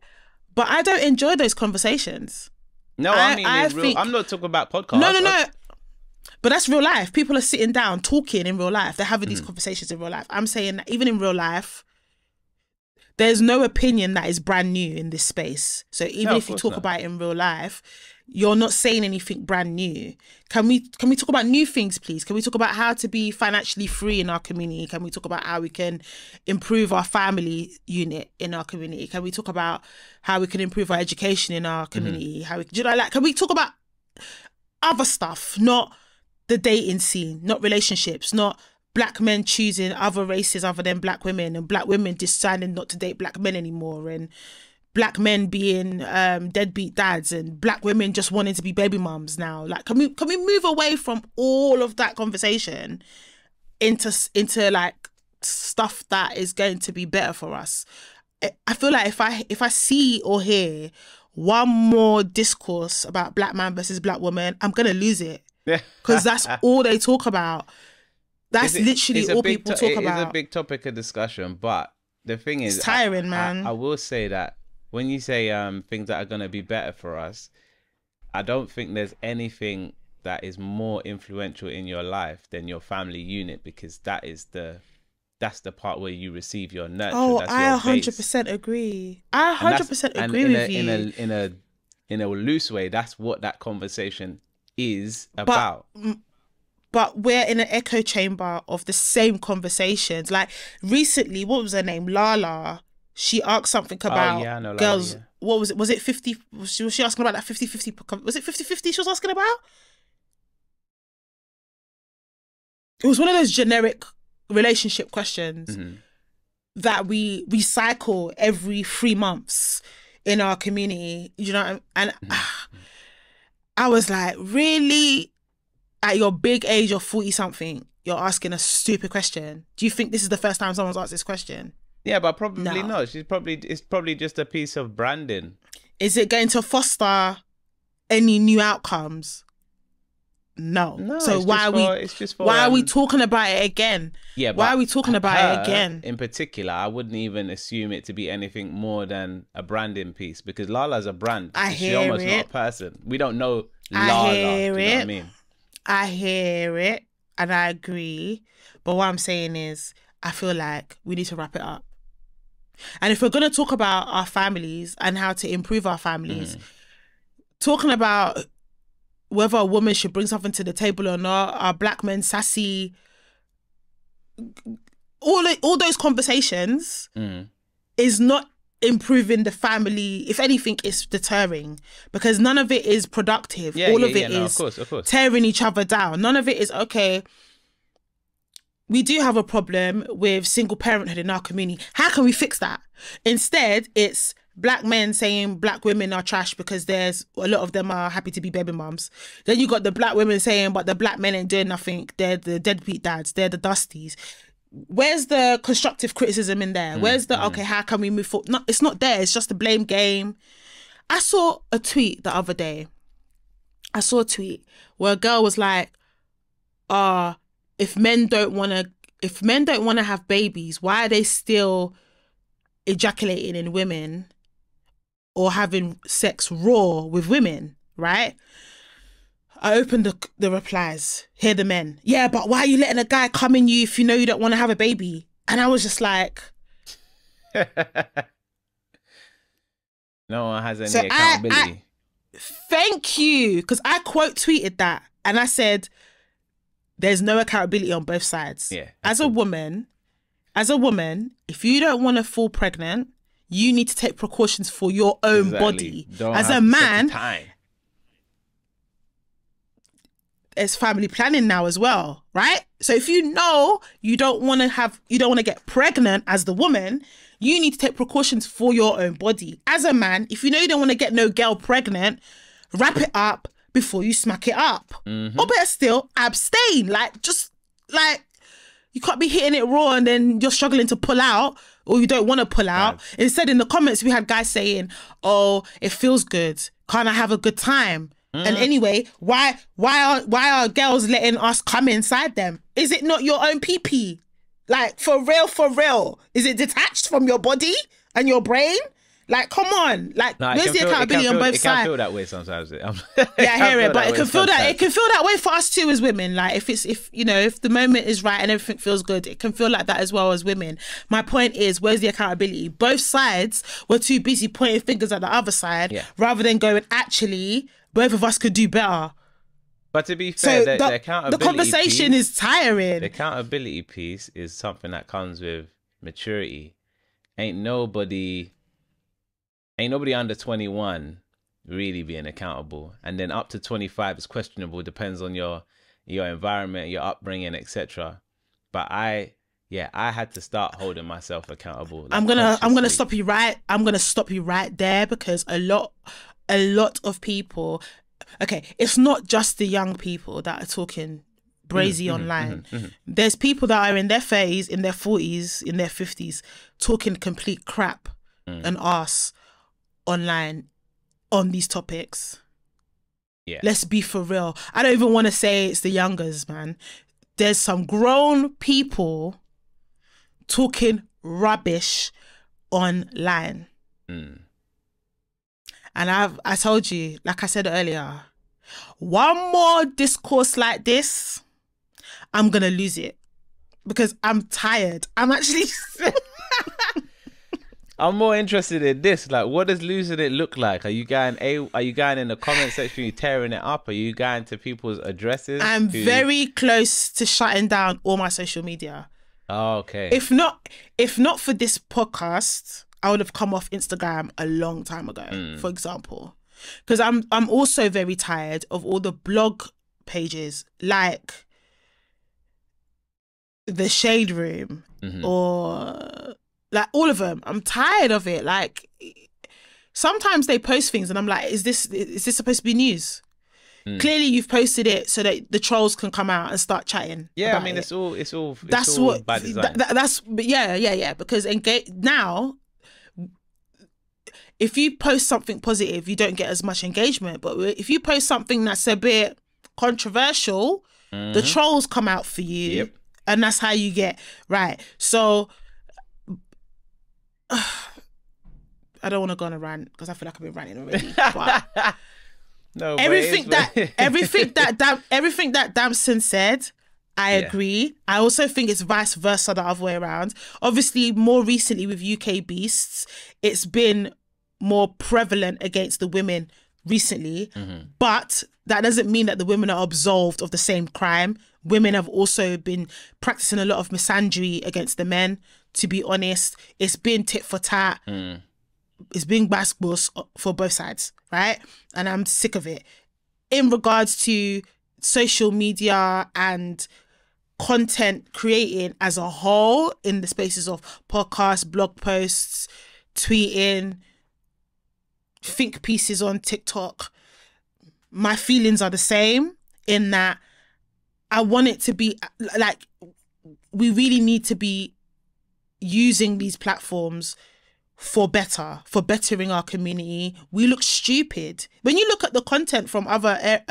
but I don't enjoy those conversations. No, I mean, I'm not talking about podcasts. No. But that's real life. People are sitting down talking in real life. They're having these conversations in real life. I'm saying that even in real life, there's no opinion that is brand new in this space. So even if you talk about it in real life, you're not saying anything brand new. Can we talk about new things, please? Can we talk about how to be financially free in our community? Can we talk about how we can improve our family unit in our community? Can we talk about how we can improve our education in our community? Can we talk about other stuff, not the dating scene, not relationships, not black men choosing other races other than black women, and black women deciding not to date black men anymore, and black men being deadbeat dads, and black women just wanting to be baby mums now? Like, can we move away from all of that conversation into like stuff that is going to be better for us? I feel like if I see or hear one more discourse about black man versus black woman, I'm gonna lose it. Because that's all they talk about. That's literally all people talk about. It's a big topic of discussion, but the thing is, it's tiring, man. I will say that when you say things that are going to be better for us, I don't think there's anything that is more influential in your life than your family unit, because that's the part where you receive your nurture. Oh, that's I your 100% agree. I 100% agree with you. In a loose way, that's what that conversation is about. But we're in an echo chamber of the same conversations. Like recently, what was her name? Lala. She asked something about girls. Lala, yeah. What was it? Was it 50? Was she asking about that 50-50? Was it 50-50 she was asking about? It was one of those generic relationship questions. that we recycle every 3 months in our community, you know, and I was like, really, at your big age of 40 something, you're asking a stupid question. Do you think this is the first time someone's asked this question? Yeah, but probably not. It's probably just a piece of branding. Is it going to foster any new outcomes? No. So why are we talking about it again? Yeah. Why are we talking about it again? In particular, I wouldn't even assume it to be anything more than a branding piece, because Lala's a brand. She's almost not a person. We don't know Lala. Do you know what I mean? I hear it and I agree. But what I'm saying is, I feel like we need to wrap it up. And if we're going to talk about our families and how to improve our families, talking about whether a woman should bring something to the table or not, are black men sassy, all those conversations is not improving the family. If anything, it's deterring, because none of it is productive. All of it is of course. tearing each other down. None of it is, okay, we do have a problem with single parenthood in our community. How can we fix that? Instead, it's black men saying black women are trash because there's a lot of them are happy to be baby mums. Then you got the black women saying, but the black men ain't doing nothing. They're the deadbeat dads. They're the dusties. Where's the constructive criticism in there? Where's the, okay, how can we move forward? No, it's not there. It's just a blame game. I saw a tweet the other day. Where a girl was like, if men don't want to have babies, why are they still ejaculating in women or having sex raw with women, right? I opened the replies. Hear the men. Yeah, but why are you letting a guy come in you if you know you don't want to have a baby? And I was just like... No one has any accountability. Thank you. Because I quote tweeted that. And I said, there's no accountability on both sides. Yeah. As a woman, if you don't want to fall pregnant, you need to take precautions for your own body. As a man, there's family planning now as well, right? So if you know you don't want to get pregnant as the woman, you need to take precautions for your own body. As a man, if you know you don't want to get no girl pregnant, wrap it up before you smack it up. Or better still, abstain. You can't be hitting it raw and then you're struggling to pull out, or you don't want to pull out. Right. Instead, in the comments, we had guys saying, oh, it feels good. Can't I have a good time? And anyway, why are girls letting us come inside them? Is it not your own pee-pee? Like, for real? Is it detached from your body and your brain? Like, come on. Like, where's the accountability on both sides? It can feel that way sometimes. Yeah, I hear it, but it can feel that way for us too as women. Like, if the moment is right and everything feels good, it can feel like that as well as women. My point is, where's the accountability? Both sides were too busy pointing fingers at the other side, rather than going, actually, both of us could do better. But to be fair, the accountability, the conversation is tiring. The accountability piece is something that comes with maturity. Ain't nobody under 21 really being accountable, and then up to 25 is questionable. Depends on your environment, your upbringing, etc. But I had to start holding myself accountable. Like, I'm gonna stop you right. I'm gonna stop you right there, because a lot of people. Okay, it's not just the young people that are talking brazy online. There's people that are in their 30s, in their 40s, in their 50s, talking complete crap and arse online on these topics. Yeah, let's be for real. I don't even want to say it's the youngers, man. There's some grown people talking rubbish online. And I told you, like I said earlier, one more discourse like this, I'm gonna lose it, because I'm tired. I'm actually I'm more interested in this. Like, what does losing it look like? Are you going in the comment section, you tearing it up? Are you going to people's addresses? I'm very close to shutting down all my social media. Oh, okay. If not for this podcast, I would have come off Instagram a long time ago, for example. Because I'm also very tired of all the blog pages like The Shade Room or Like all of them. I'm tired of it. Like sometimes they post things and I'm like, is this supposed to be news? Clearly you've posted it so that the trolls can come out and start chatting. Yeah, I mean, it's all by design. Because now, if you post something positive, you don't get as much engagement. But if you post something that's a bit controversial, the trolls come out for you. Yep. And that's how you get, right. So, I don't want to go on a rant because I feel like I've been ranting already. But no, everything that Damson said, I agree. I also think it's vice versa, the other way around. Obviously, more recently with UK Beasts, it's been more prevalent against the women recently, but that doesn't mean that the women are absolved of the same crime. Women have also been practicing a lot of misandry against the men, to be honest. It's been tit for tat. It's been basketball for both sides, right? And I'm sick of it. In regards to social media and content creating as a whole in the spaces of podcasts, blog posts, tweeting, think pieces on TikTok, my feelings are the same in that I want it to be like, we really need to be using these platforms for bettering our community. We look stupid. When you look at the content from other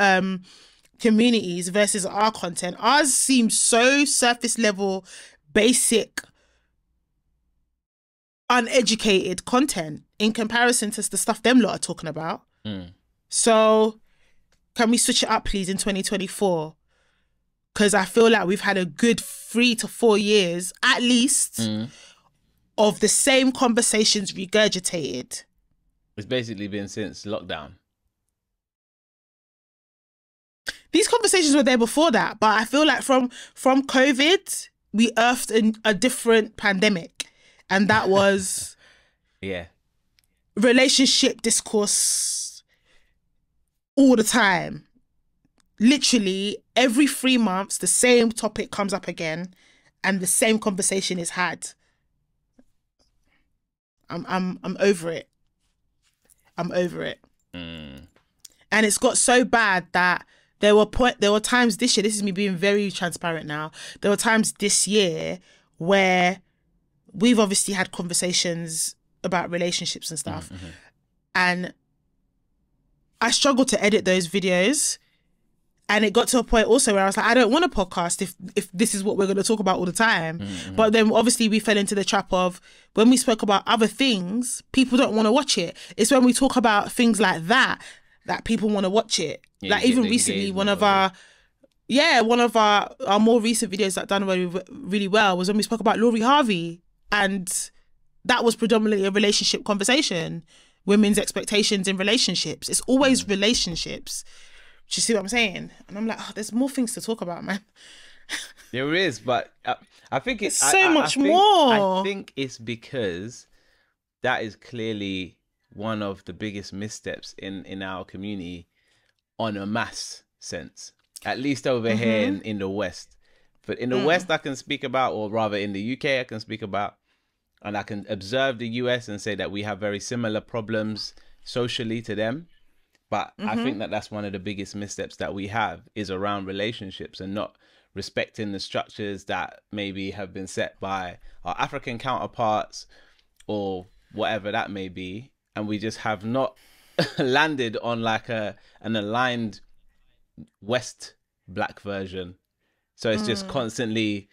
communities versus our content, ours seems so surface level, basic, uneducated content in comparison to the stuff them lot are talking about. So can we switch it up, please, in 2024? Because I feel like we've had a good 3 to 4 years, at least, of the same conversations regurgitated. It's basically been since lockdown. These conversations were there before that, but I feel like from COVID, we earthed a different pandemic. And that was relationship discourse all the time. Literally every 3 months, the same topic comes up again and the same conversation is had. I'm over it. I'm over it. And it's got so bad that there were times this year, this is me being very transparent now, there were times this year where we've obviously had conversations about relationships and stuff. And I struggled to edit those videos. And it got to a point also where I was like, I don't want a podcast if this is what we're going to talk about all the time. But then obviously we fell into the trap of when we spoke about other things, people don't want to watch it. It's when we talk about things like that people want to watch it. Yeah, like even recently, one of our more recent videos that done really well was when we spoke about Laurie Harvey. And that was predominantly a relationship conversation. Women's expectations in relationships. It's always relationships. Do you see what I'm saying? And I'm like, oh, there's more things to talk about, man. There is, but I think it's so much more. I think it's because that is clearly one of the biggest missteps in our community on a mass sense, at least over here in the West. But in the West, I can speak about, or rather in the UK, I can speak about, and I can observe the US and say that we have very similar problems socially to them. But I think that that's one of the biggest missteps that we have is around relationships and not respecting the structures that maybe have been set by our African counterparts or whatever that may be. And we just have not landed on like an aligned West Black version. So it's just constantly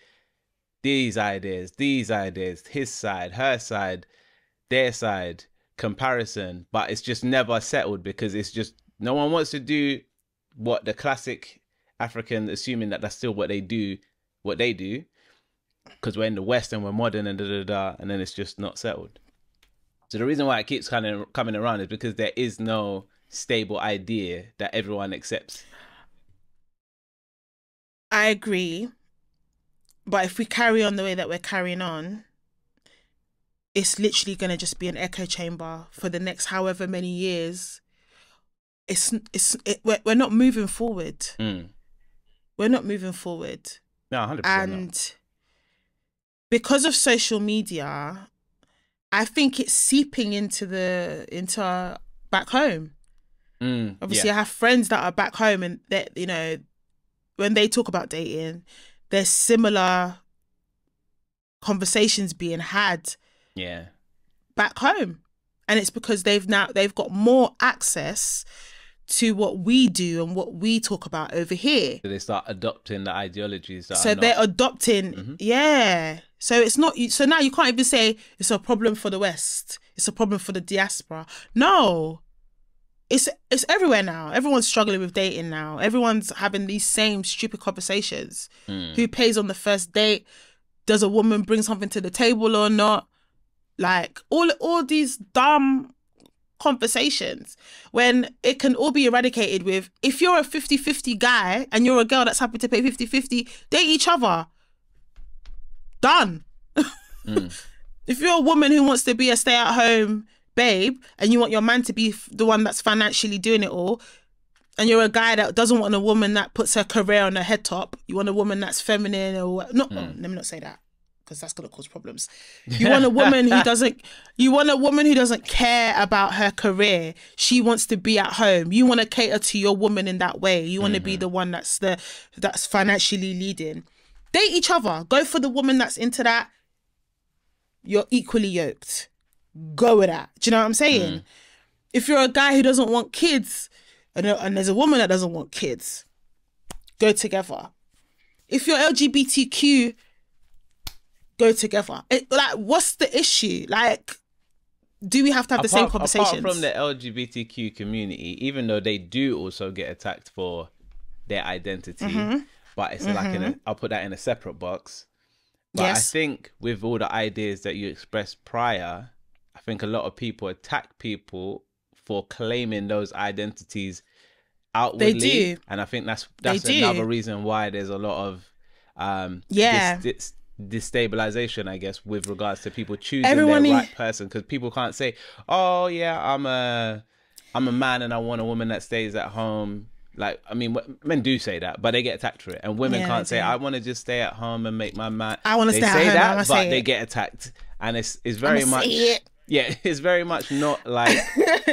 these ideas, his side, her side, their side, comparison, but it's just never settled because it's just no one wants to do what the classic African, assuming that that's still what they do because we're in the West and we're modern and and then it's just not settled. So the reason why it keeps kind of coming around is because there is no stable idea that everyone accepts. I agree, but if we carry on the way that we're carrying on, it's literally going to just be an echo chamber for the next however many years. We're not moving forward. We're not moving forward. No, 100%. And because of social media, I think it's seeping into back home. Obviously, I have friends that are back home, and that, you know, when they talk about dating, there's similar conversations being had back home. And it's because they've got more access to what we do and what we talk about over here. So they start adopting the ideologies that so they're adopting, So it's not, so now you can't even say it's a problem for the West. It's a problem for the diaspora. No. It's everywhere now. Everyone's struggling with dating now. Everyone's having these same stupid conversations. Who pays on the first date? Does a woman bring something to the table or not? Like all these dumb conversations, when it can all be eradicated with, if you're a 50-50 guy and you're a girl that's happy to pay 50-50, date each other. Done. If you're a woman who wants to be a stay-at-home babe and you want your man to be the one that's financially doing it all, and you're a guy that doesn't want a woman that puts her career on her head top, you want a woman that's feminine or not. Let me not say that, because that's going to cause problems. You want a woman who doesn't care about her career. She wants to be at home. You want to cater to your woman in that way. You want to be the one that's financially leading. Date each other. Go for the woman that's into that. You're equally yoked. Go with that. Do you know what I'm saying? If you're a guy who doesn't want kids, and there's a woman that doesn't want kids, go together. If you're LGBTQ, go together. Like, what's the issue? Like, do we have to have the same conversations? Apart from the LGBTQ community, even though they do also get attacked for their identity, but it's like I'll put that in a separate box. But I think with all the ideas that you expressed prior, I think a lot of people attack people for claiming those identities outwardly. They do. And I think that's another reason why there's a lot of destabilization, I guess, with regards to people choosing their right person, because people can't say, oh yeah, I'm a man and I want a woman that stays at home. Like, I mean, men do say that, but they get attacked for it. And women can't say, I want to just stay at home and make my man. I want to stay at home. But they get attacked, and it's very much it's very much not like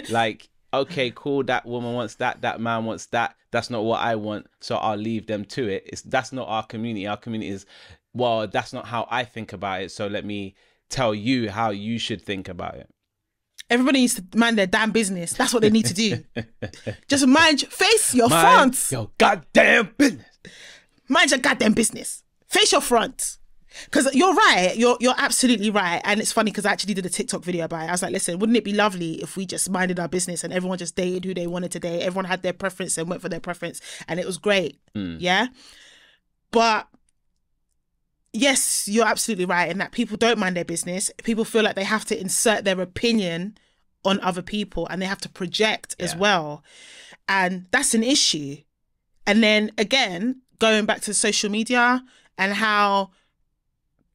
like, okay, cool, that woman wants that man wants that. That's not what I want, so I'll leave them to it. That's not our community. Our community is, well, that's not how I think about it, so let me tell you how you should think about it. Everybody needs to mind their damn business. That's what they need to do. Just face your front. Your goddamn business. Mind your goddamn business. Face your front. Because you're right. You're absolutely right. And it's funny because I actually did a TikTok video about it. I was like, listen, wouldn't it be lovely if we just minded our business and everyone just dated who they wanted to date? Everyone had their preference and went for their preference, and it was great. Yeah. But yes, you're absolutely right in that people don't mind their business. People feel like they have to insert their opinion on other people and they have to project as well. And that's an issue. And then again, going back to social media and how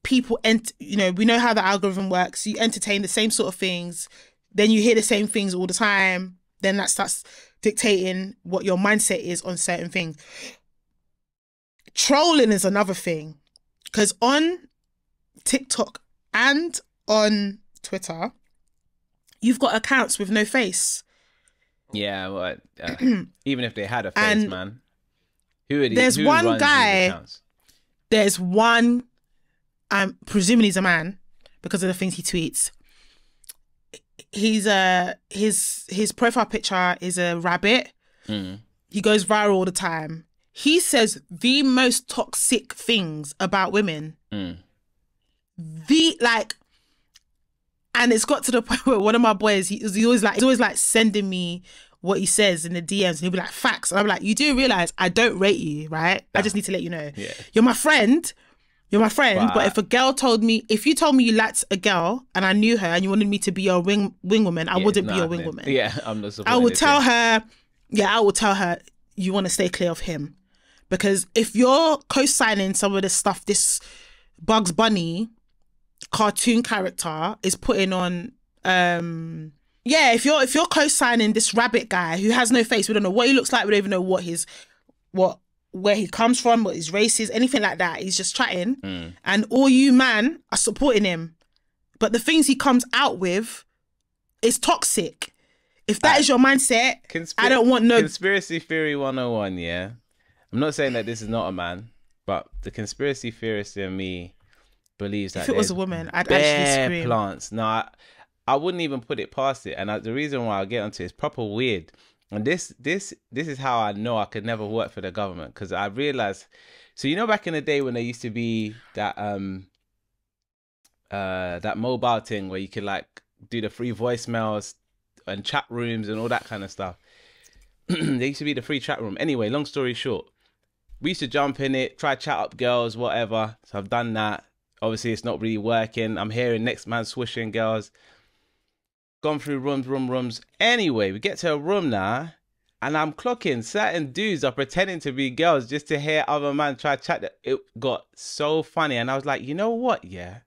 people, we know how the algorithm works. You entertain the same sort of things, then you hear the same things all the time. Then that starts dictating what your mindset is on certain things. Trolling is another thing. Because on TikTok and on Twitter, you've got accounts with no face. Yeah, well, even if they had a face, man. Who are these? There's one guy. There's one. Presuming he's a man because of the things he tweets. He's his profile picture is a rabbit. He goes viral all the time. He says the most toxic things about women. And it's got to the point where one of my boys, he's always like sending me what he says in the DMs, and he'll be like, facts. And I'm like, you do realize I don't rate you, right? I just need to let you know. Yeah. You're my friend. But if if you told me you liked a girl and I knew her and you wanted me to be your wing woman, I wouldn't be your wing woman. Yeah, I'm not supporting I will tell her, you want to stay clear of him. Because if you're co-signing some of this stuff, this Bugs Bunny cartoon character is putting on, if you're co-signing this rabbit guy who has no face, we don't know what he looks like, we don't even know where he comes from, what his race is, anything like that. He's just chatting, and all you man are supporting him. but the things he comes out with is toxic. If that is your mindset, I don't want no... Conspiracy theory 101, yeah? I'm not saying that this is not a man, but the conspiracy theorist in me believes that if it was a woman, I'd actually scream. Plants. No, I wouldn't even put it past it. And the reason why I get onto it is proper weird. And this is how I know I could never work for the government, because I realized... So, you know, back in the day when there used to be that that mobile thing where you could like do the free voicemails and chat rooms and all that kind of stuff. There used to be the free chat room. Anyway, long story short, we used to jump in it, try chat up girls, whatever. So I've done that. Obviously, it's not really working. I'm hearing next man swishing girls. Gone through rooms. Anyway, we get to a room now, and I'm clocking certain dudes are pretending to be girls just to hear other man try chat. It got so funny. And I was like, you know what? Yeah.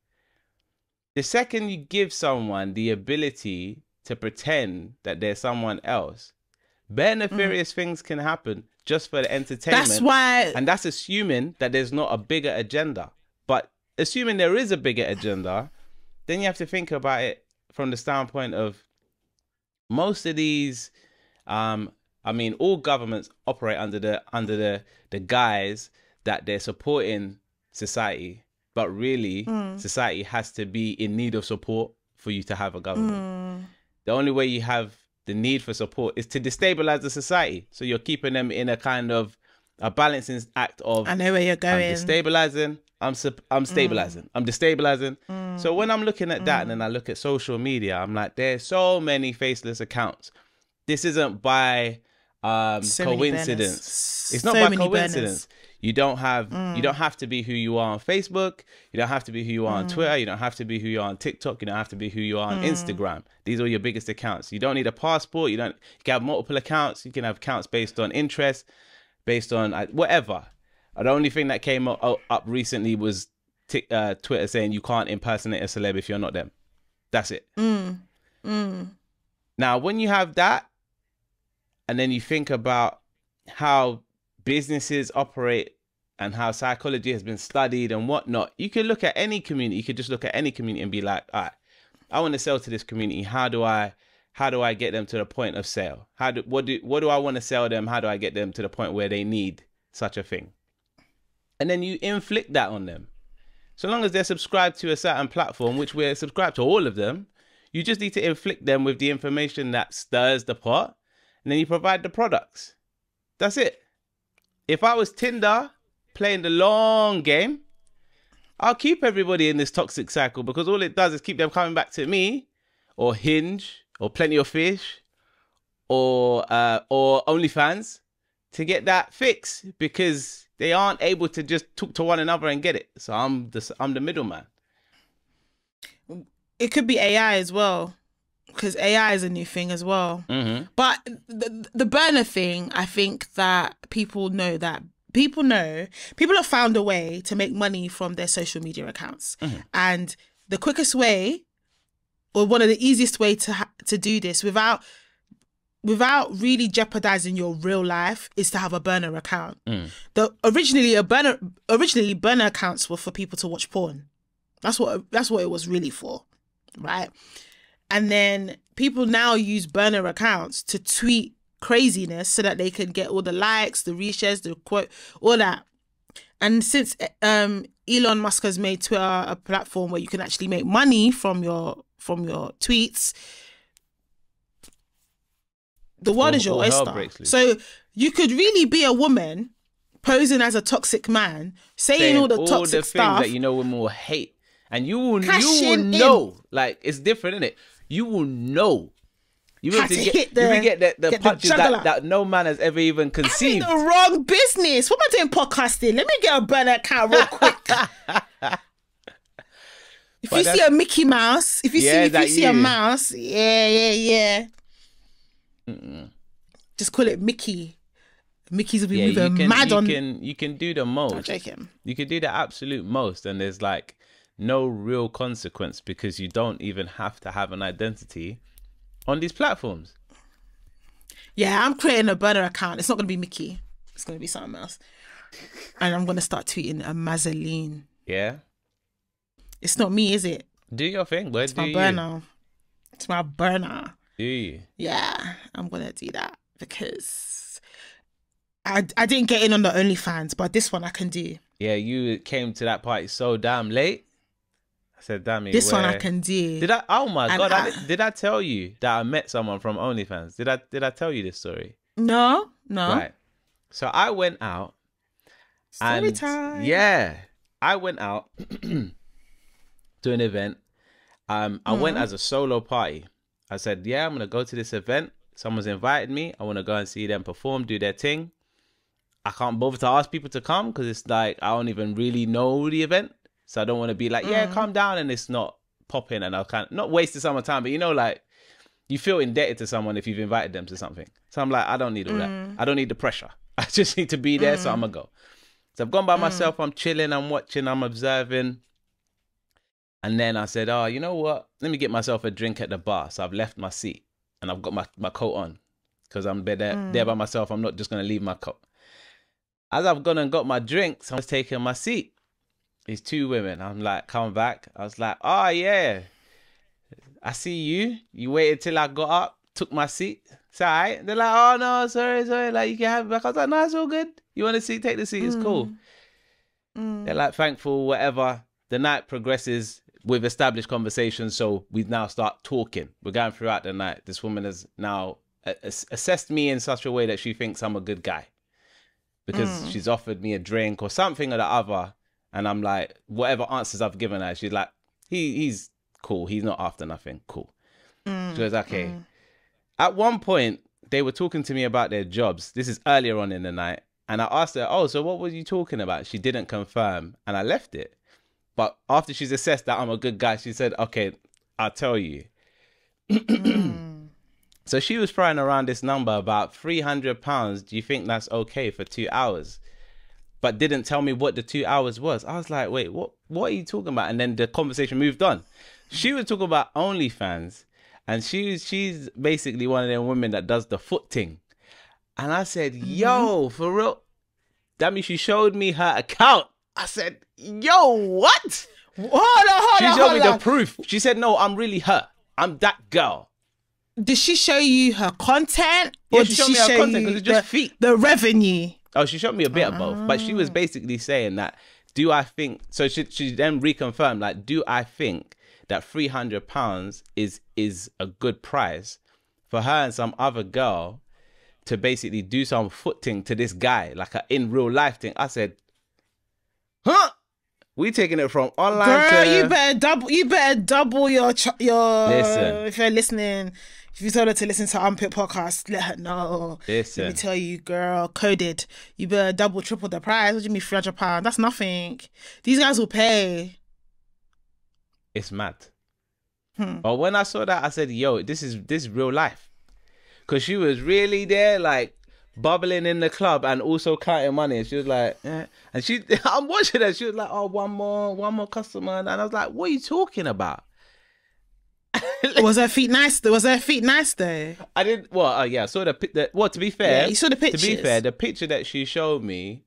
The second you give someone the ability to pretend that there's someone else, bare nefarious things can happen just for the entertainment. That's why... And that's assuming that there's not a bigger agenda. But assuming there is a bigger agenda, then you have to think about it from the standpoint of most of these... I mean, all governments operate under the guise that they're supporting society. But really, society has to be in need of support for you to have a government. The only way you have the need for support is to destabilize the society. So you're keeping them in a kind of a balancing act of... I know where you're going. I'm destabilizing, I'm stabilizing, I'm destabilizing. So when I'm looking at that and then I look at social media, I'm like, there's so many faceless accounts. This isn't by coincidence. It's not by coincidence. You don't have to be who you are on Facebook. You don't have to be who you are on Twitter. You don't have to be who you are on TikTok. You don't have to be who you are on Instagram. These are your biggest accounts. You don't need a passport. You can have multiple accounts. You can have accounts based on interest, based on whatever. The only thing that came up recently was Twitter saying you can't impersonate a celeb if you're not them. That's it. Now, when you have that, and then you think about how businesses operate and how psychology has been studied and whatnot, you could look at any community. You could just look at any community and be like, all right, I want to sell to this community. How do I get them to the point of sale? What do I want to sell them? How do I get them to the point where they need such a thing? And then you inflict that on them. So long as they're subscribed to a certain platform, which we're subscribed to all of them, you just need to inflict them with the information that stirs the pot, and then you provide the products. That's it. If I was Tinder playing the long game, I'll keep everybody in this toxic cycle, because all it does is keep them coming back to me, or Hinge, or Plenty of Fish, or OnlyFans to get that fix, because they aren't able to just talk to one another and get it. So I'm the middleman. It could be AI as well, because AI is a new thing as well. But the burner thing, I think that people have found a way to make money from their social media accounts. And the quickest way, or one of the easiest way to do this without really jeopardizing your real life, is to have a burner account. Originally burner accounts were for people to watch porn. That's what it was really for, right? And then people now use burner accounts to tweet craziness so that they can get all the likes, the reshares, the quote, all that. And since Elon Musk has made Twitter a platform where you can actually make money from your tweets, the world is your oyster. So you could really be a woman posing as a toxic man, saying all the toxic stuff that women will hate, and you will know. Like, it's different, isn't it? You will know. You will get the punches that no man has ever even conceived. I'm in the wrong business. What am I doing podcasting? Let me get a burner account real quick. If you see a Mickey Mouse, if you see a mouse, yeah. Just call it Mickey. Mickey's will be moving mad on. You can do the most. I'm joking. You can do the absolute most, and there's like no real consequence, because you don't even have to have an identity on these platforms. Yeah, I'm creating a burner account. It's not going to be Mickey. It's going to be something else. And I'm going to start tweeting a Mazzoline. Yeah? It's not me, is it? Do your thing, boy. It's my burner. It's my burner. Do you? Yeah, I'm gonna do that because I didn't get in on the OnlyFans, but this one I can do. Yeah, you came to that party so damn late. I said, damn it. This one I can do. Did I? Oh my God. Did I tell you that I met someone from OnlyFans? Did I tell you this story? No. Right. So I went out. Story time. Yeah. I went out to an event. I went as a solo party. I said, yeah, I'm going to go to this event. Someone's invited me. I want to go and see them perform, do their thing. I can't bother to ask people to come because it's like I don't even really know the event. So I don't want to be like, yeah, come down and it's not popping and I'll kind of not wasting someone's time. But you know, like you feel indebted to someone if you've invited them to something. So I'm like, I don't need all that. I don't need the pressure. I just need to be there. So I'm going to go. So I've gone by myself. I'm chilling. I'm watching. I'm observing. And then I said, oh, you know what? Let me get myself a drink at the bar. So I've left my seat and I've got my coat on because I'm there by myself. I'm not just going to leave my coat. As I've gone and got my drinks, I was taking my seat. These two women. I'm like, come back. I was like, oh, yeah. I see you. You waited till I got up, took my seat. It's all right. They're like, oh, no, sorry. Like, you can have it back. I was like, no, it's all good. You want a seat? Take the seat. It's cool. They're like, thankful, whatever. The night progresses. We've established conversations, so we now start talking. We're going throughout the night. This woman has now assessed me in such a way that she thinks I'm a good guy because she's offered me a drink or something or the other. And I'm like, whatever answers I've given her, she's like, he's cool. He's not after nothing. Cool. She goes, okay. At one point, they were talking to me about their jobs. This is earlier on in the night. And I asked her, oh, so what were you talking about? She didn't confirm. And I left it. But after she's assessed that I'm a good guy, she said, okay, I'll tell you. So she was throwing around this number about £300. Do you think that's okay for 2 hours? But didn't tell me what the 2 hours was. I was like, wait, what are you talking about? And then the conversation moved on. She was talking about OnlyFans. And she's basically one of them women that does the foot thing. And I said, yo, for real? That means she showed me her account. I said, yo, what? She showed me the proof. She said, no, I'm really her. I'm that girl. Did she show you her content? Or she showed me her content because it's just feet. The revenue? Oh, she showed me a bit of both. But she was basically saying that, do I think... So she then reconfirmed, like, do I think that £300 is a good price for her and some other girl to basically do some foot thing to this guy, like a in real life thing? I said... Huh? We taking it from online. Girl, you better double your Listen. If you're listening, if you told her to listen to Unpicked Podcast, let her know. Listen. Let me tell you, girl, coded. You better double, triple the price. What do you mean £300? That's nothing. These guys will pay. It's mad. But when I saw that, I said, yo, this is real life. Because she was really there, like, bubbling in the club and also counting money. And she was like, eh. And I'm watching her. She was like, oh, one more customer. And I was like, what are you talking about? Was her feet nice? Was her feet nice though? I didn't. Well, yeah, I saw well, to be fair, yeah, you saw the pictures. To be fair, the picture that she showed me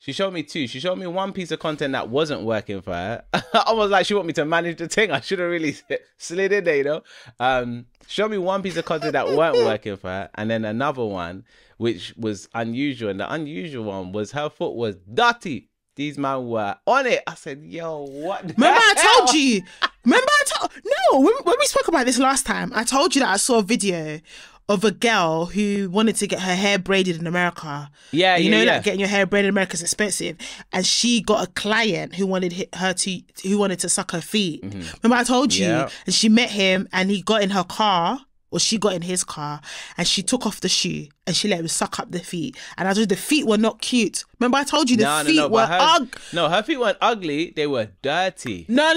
two. She showed me one piece of content that wasn't working for her. I was like, she want me to manage the thing. I should have really slid in there, you know. Showed me one piece of content that weren't working for her, and then another one which was unusual. And the unusual one was her foot was dirty. These men were on it. I said, yo, what? Remember I told you. No, when we spoke about this last time, I told you that I saw a video of a girl who wanted to get her hair braided in America. Yeah, you know, like getting your hair braided in America is expensive, and she got a client who wanted to suck her feet. Remember I told you, and she met him, and he got in her car, or she got in his car, and she took off the shoe and she let him suck up the feet. And I told you the feet were not cute. Remember I told you the feet were ugly. No, her feet weren't ugly. They were dirty. No.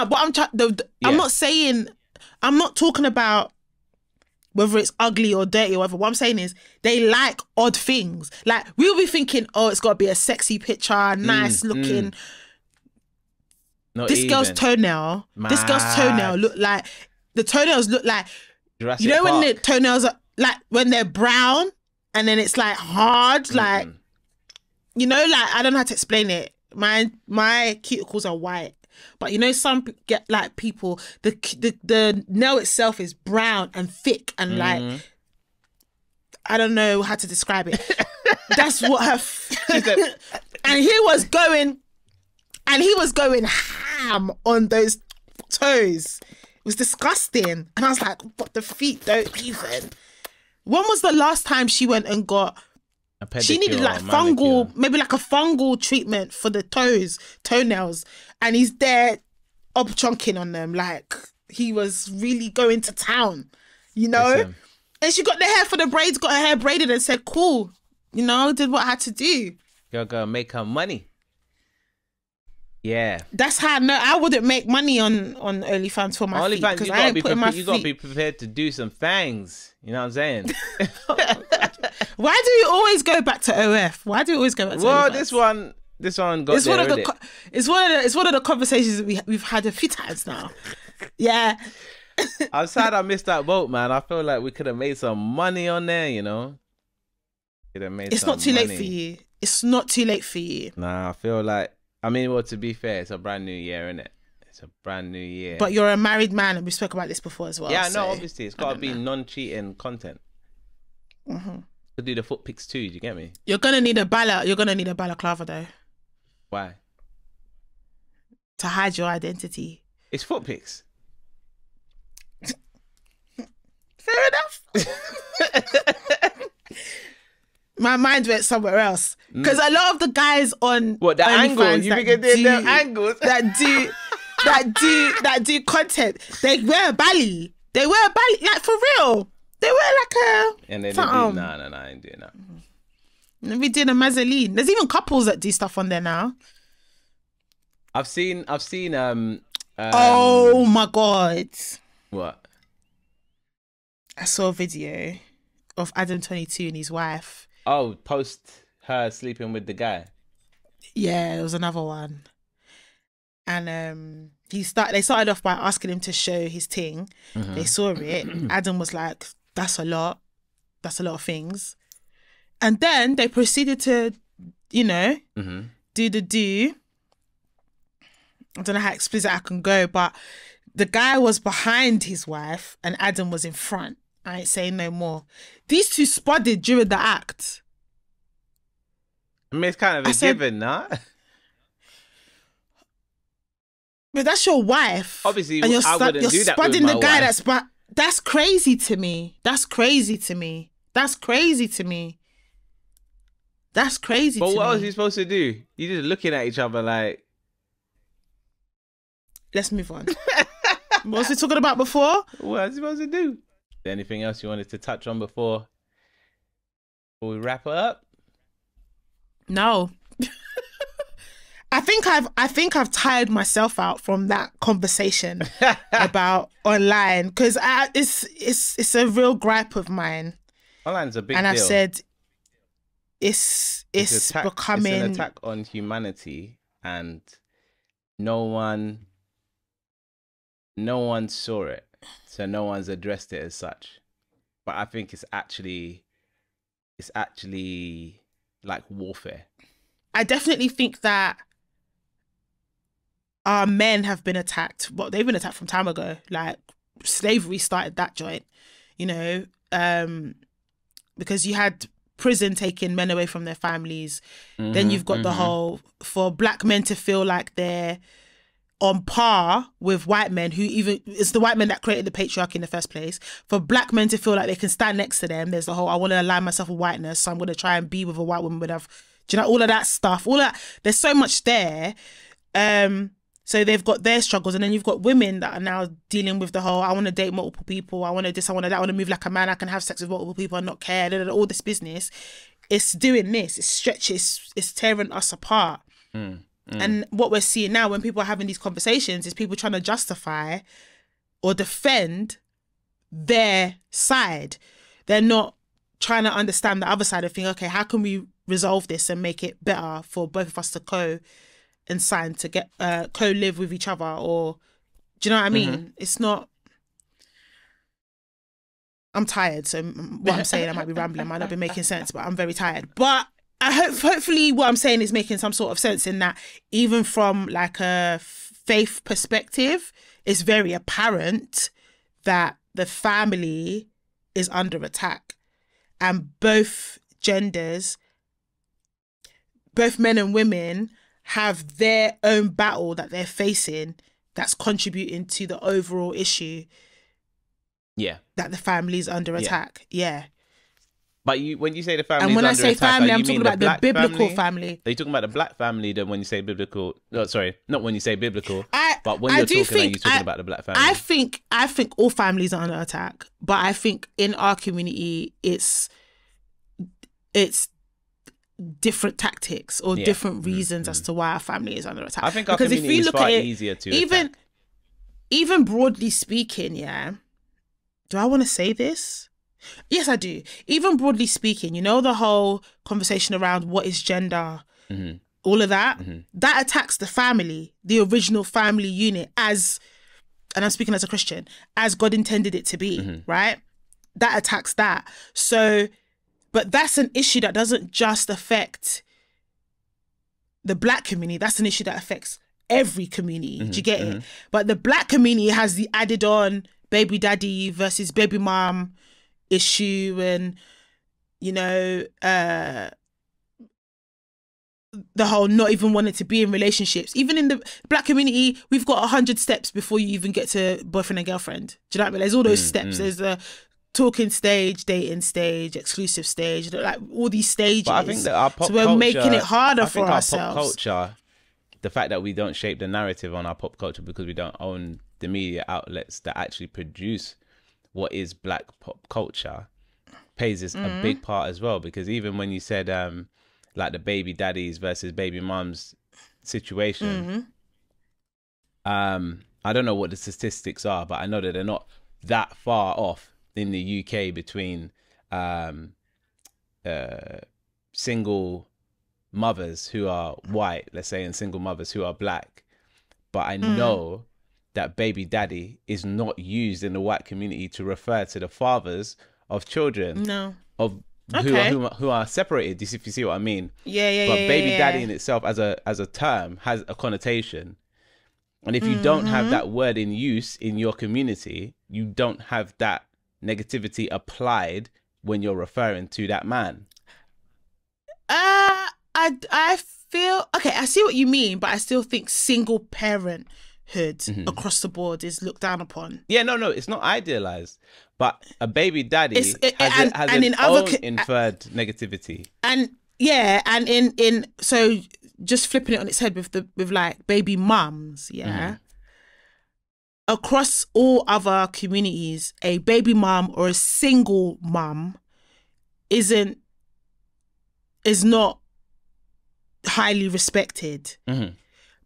But I'm not saying. I'm not talking about whether it's ugly or dirty or whatever. What I'm saying is they like odd things. Like we'll be thinking, oh, it's got to be a sexy picture, nice looking. This girl's toenail look like, the toenails look like, Jurassic Park. When the toenails are like, when they're brown and then it's like hard, like, you know, like, I don't know how to explain it. My cuticles are white. But you know, some get like people, the nail itself is brown and thick and like, I don't know how to describe it. That's what her, and he was going ham on those toes. It was disgusting. And I was like, but the feet don't even. When was the last time she went and got, she needed like fungal, maybe like a fungal treatment for the toenails. And he's there up chunking on them. Like he was really going to town, you know? Listen. And she got the hair for the braids, got her hair braided and said, cool, you know, did what I had to do. You're going to make her money. Yeah. That's how I wouldn't make money on OnlyFans for my feet. Because I ain't putting my feet. You got to be prepared to do some things. You know what I'm saying? Why do you always go back to OF? Why do you always go back to OF? This one got it's one of the conversations that we've had a few times now. Yeah. I'm sad I missed that boat, man. I feel like we could have made some money on there, you know? It's not too late for you. It's not too late for you. Nah, I feel like, I mean, well, to be fair, it's a brand new year, isn't it? It's a brand new year. But you're a married man, and we spoke about this before as well. Yeah, so no, obviously. It's got to be non-cheating content. To do the foot pics too, do you get me? You're going to need a balaclava, though. Why? To hide your identity. It's foot pics. Fair enough. My mind went somewhere else because a lot of the guys on the angle you think the angles that do content, they wear a belly. They wear a belly, like for real. They wear like a and then no, I ain't doing that. We did a mazzoline. There's even couples that do stuff on there now. I've seen. Oh my god! What? I saw a video of Adam 22 and his wife. Oh, post her sleeping with the guy. Yeah, there was another one. And they started off by asking him to show his thing. They saw it. Adam was like, that's a lot. That's a lot of things. And then they proceeded to, you know, do. I don't know how explicit I can go, but the guy was behind his wife and Adam was in front. I ain't saying no more. These two spudded during the act. I mean, it's kind of a given, nah? But that's your wife. Obviously, and I wouldn't do that with my wife. That's crazy to me. That's crazy to me. That's crazy to me. That's crazy to me. But what else are you supposed to do? You're just looking at each other like... Let's move on. What was we talking about before? What are you supposed to do? Anything else you wanted to touch on before we wrap it up? No. I think I've tired myself out from that conversation about online because it's a real gripe of mine. Online's a big and deal. I've said it's becoming it's an attack on humanity, and no one saw it, so no one's addressed it as such. But I think it's actually like warfare. I definitely think that our men have been attacked. Well, they've been attacked from time ago. Like slavery started that joint, you know, because you had prison taking men away from their families. Then you've got the whole, for black men to feel like they're on par with white men, who even, it's the white men that created the patriarchy in the first place. For black men to feel like they can stand next to them, there's the whole, I want to align myself with whiteness, so I'm going to try and be with a white woman, do you know, all of that stuff, all that, there's so much there. So they've got their struggles, and then you've got women that are now dealing with the whole, I want to date multiple people, I want to this, I want to that, I want to move like a man, I can have sex with multiple people and not care, all this business. It's doing this, it's stretches, it's tearing us apart. And what we're seeing now when people are having these conversations is people trying to justify or defend their side. They're not trying to understand the other side of things. Okay, how can we resolve this and make it better for both of us to co-sign to get co-live with each other? Or do you know what I mean? It's not. I'm tired, so what I'm saying, I might be rambling, might not be making sense, but I'm very tired. But hopefully what I'm saying is making some sort of sense, in that even from like a faith perspective, it's very apparent that the family is under attack, and both genders, both men and women, have their own battle that they're facing that's contributing to the overall issue. Yeah. That the family is under attack. Yeah. But when you say the family, and when is I under say attack, family, I'm you talking mean about the biblical family? family. Are you talking about the black family? Then when you say biblical, no, sorry, not when you say biblical. But when I you're do talking, are you think talking about the black family? I think all families are under attack, but I think in our community, it's different tactics or different reasons as to why our family is under attack. I think our community is far easier to attack. Even broadly speaking, yeah. Do I want to say this? Yes, I do. Even broadly speaking, you know, the whole conversation around what is gender, all of that, that attacks the family, the original family unit, as, and I'm speaking as a Christian, as God intended it to be, right? That attacks that. So, but that's an issue that doesn't just affect the black community. That's an issue that affects every community. Do you get it? But the black community has the added on baby daddy versus baby mom issue, and you know, the whole not even wanting to be in relationships. Even in the black community, we've got 100 steps before you even get to boyfriend and girlfriend. Do you know what I mean? There's all those steps. There's a talking stage, dating stage, exclusive stage, like all these stages. But I think that our pop so we're culture, making it harder for our ourselves. Pop culture, the fact that we don't shape the narrative on our pop culture because we don't own the media outlets that actually produce what is black pop culture, plays a big part as well. Because even when you said like the baby daddies versus baby mums situation, I don't know what the statistics are, but I know that they're not that far off in the UK between single mothers who are white, let's say, and single mothers who are black. But I know that baby daddy is not used in the white community to refer to the fathers of children who are separated, if you see what I mean. But baby daddy in itself as a term has a connotation. And if you don't have that word in use in your community, you don't have that negativity applied when you're referring to that man. I feel, okay, I see what you mean, but I still think single parenthood across the board is looked down upon. Yeah, no, it's not idealized, but a baby daddy has inferred negativity. And yeah, and in so just flipping it on its head with like baby mums, across all other communities, a baby mum or a single mum is not highly respected.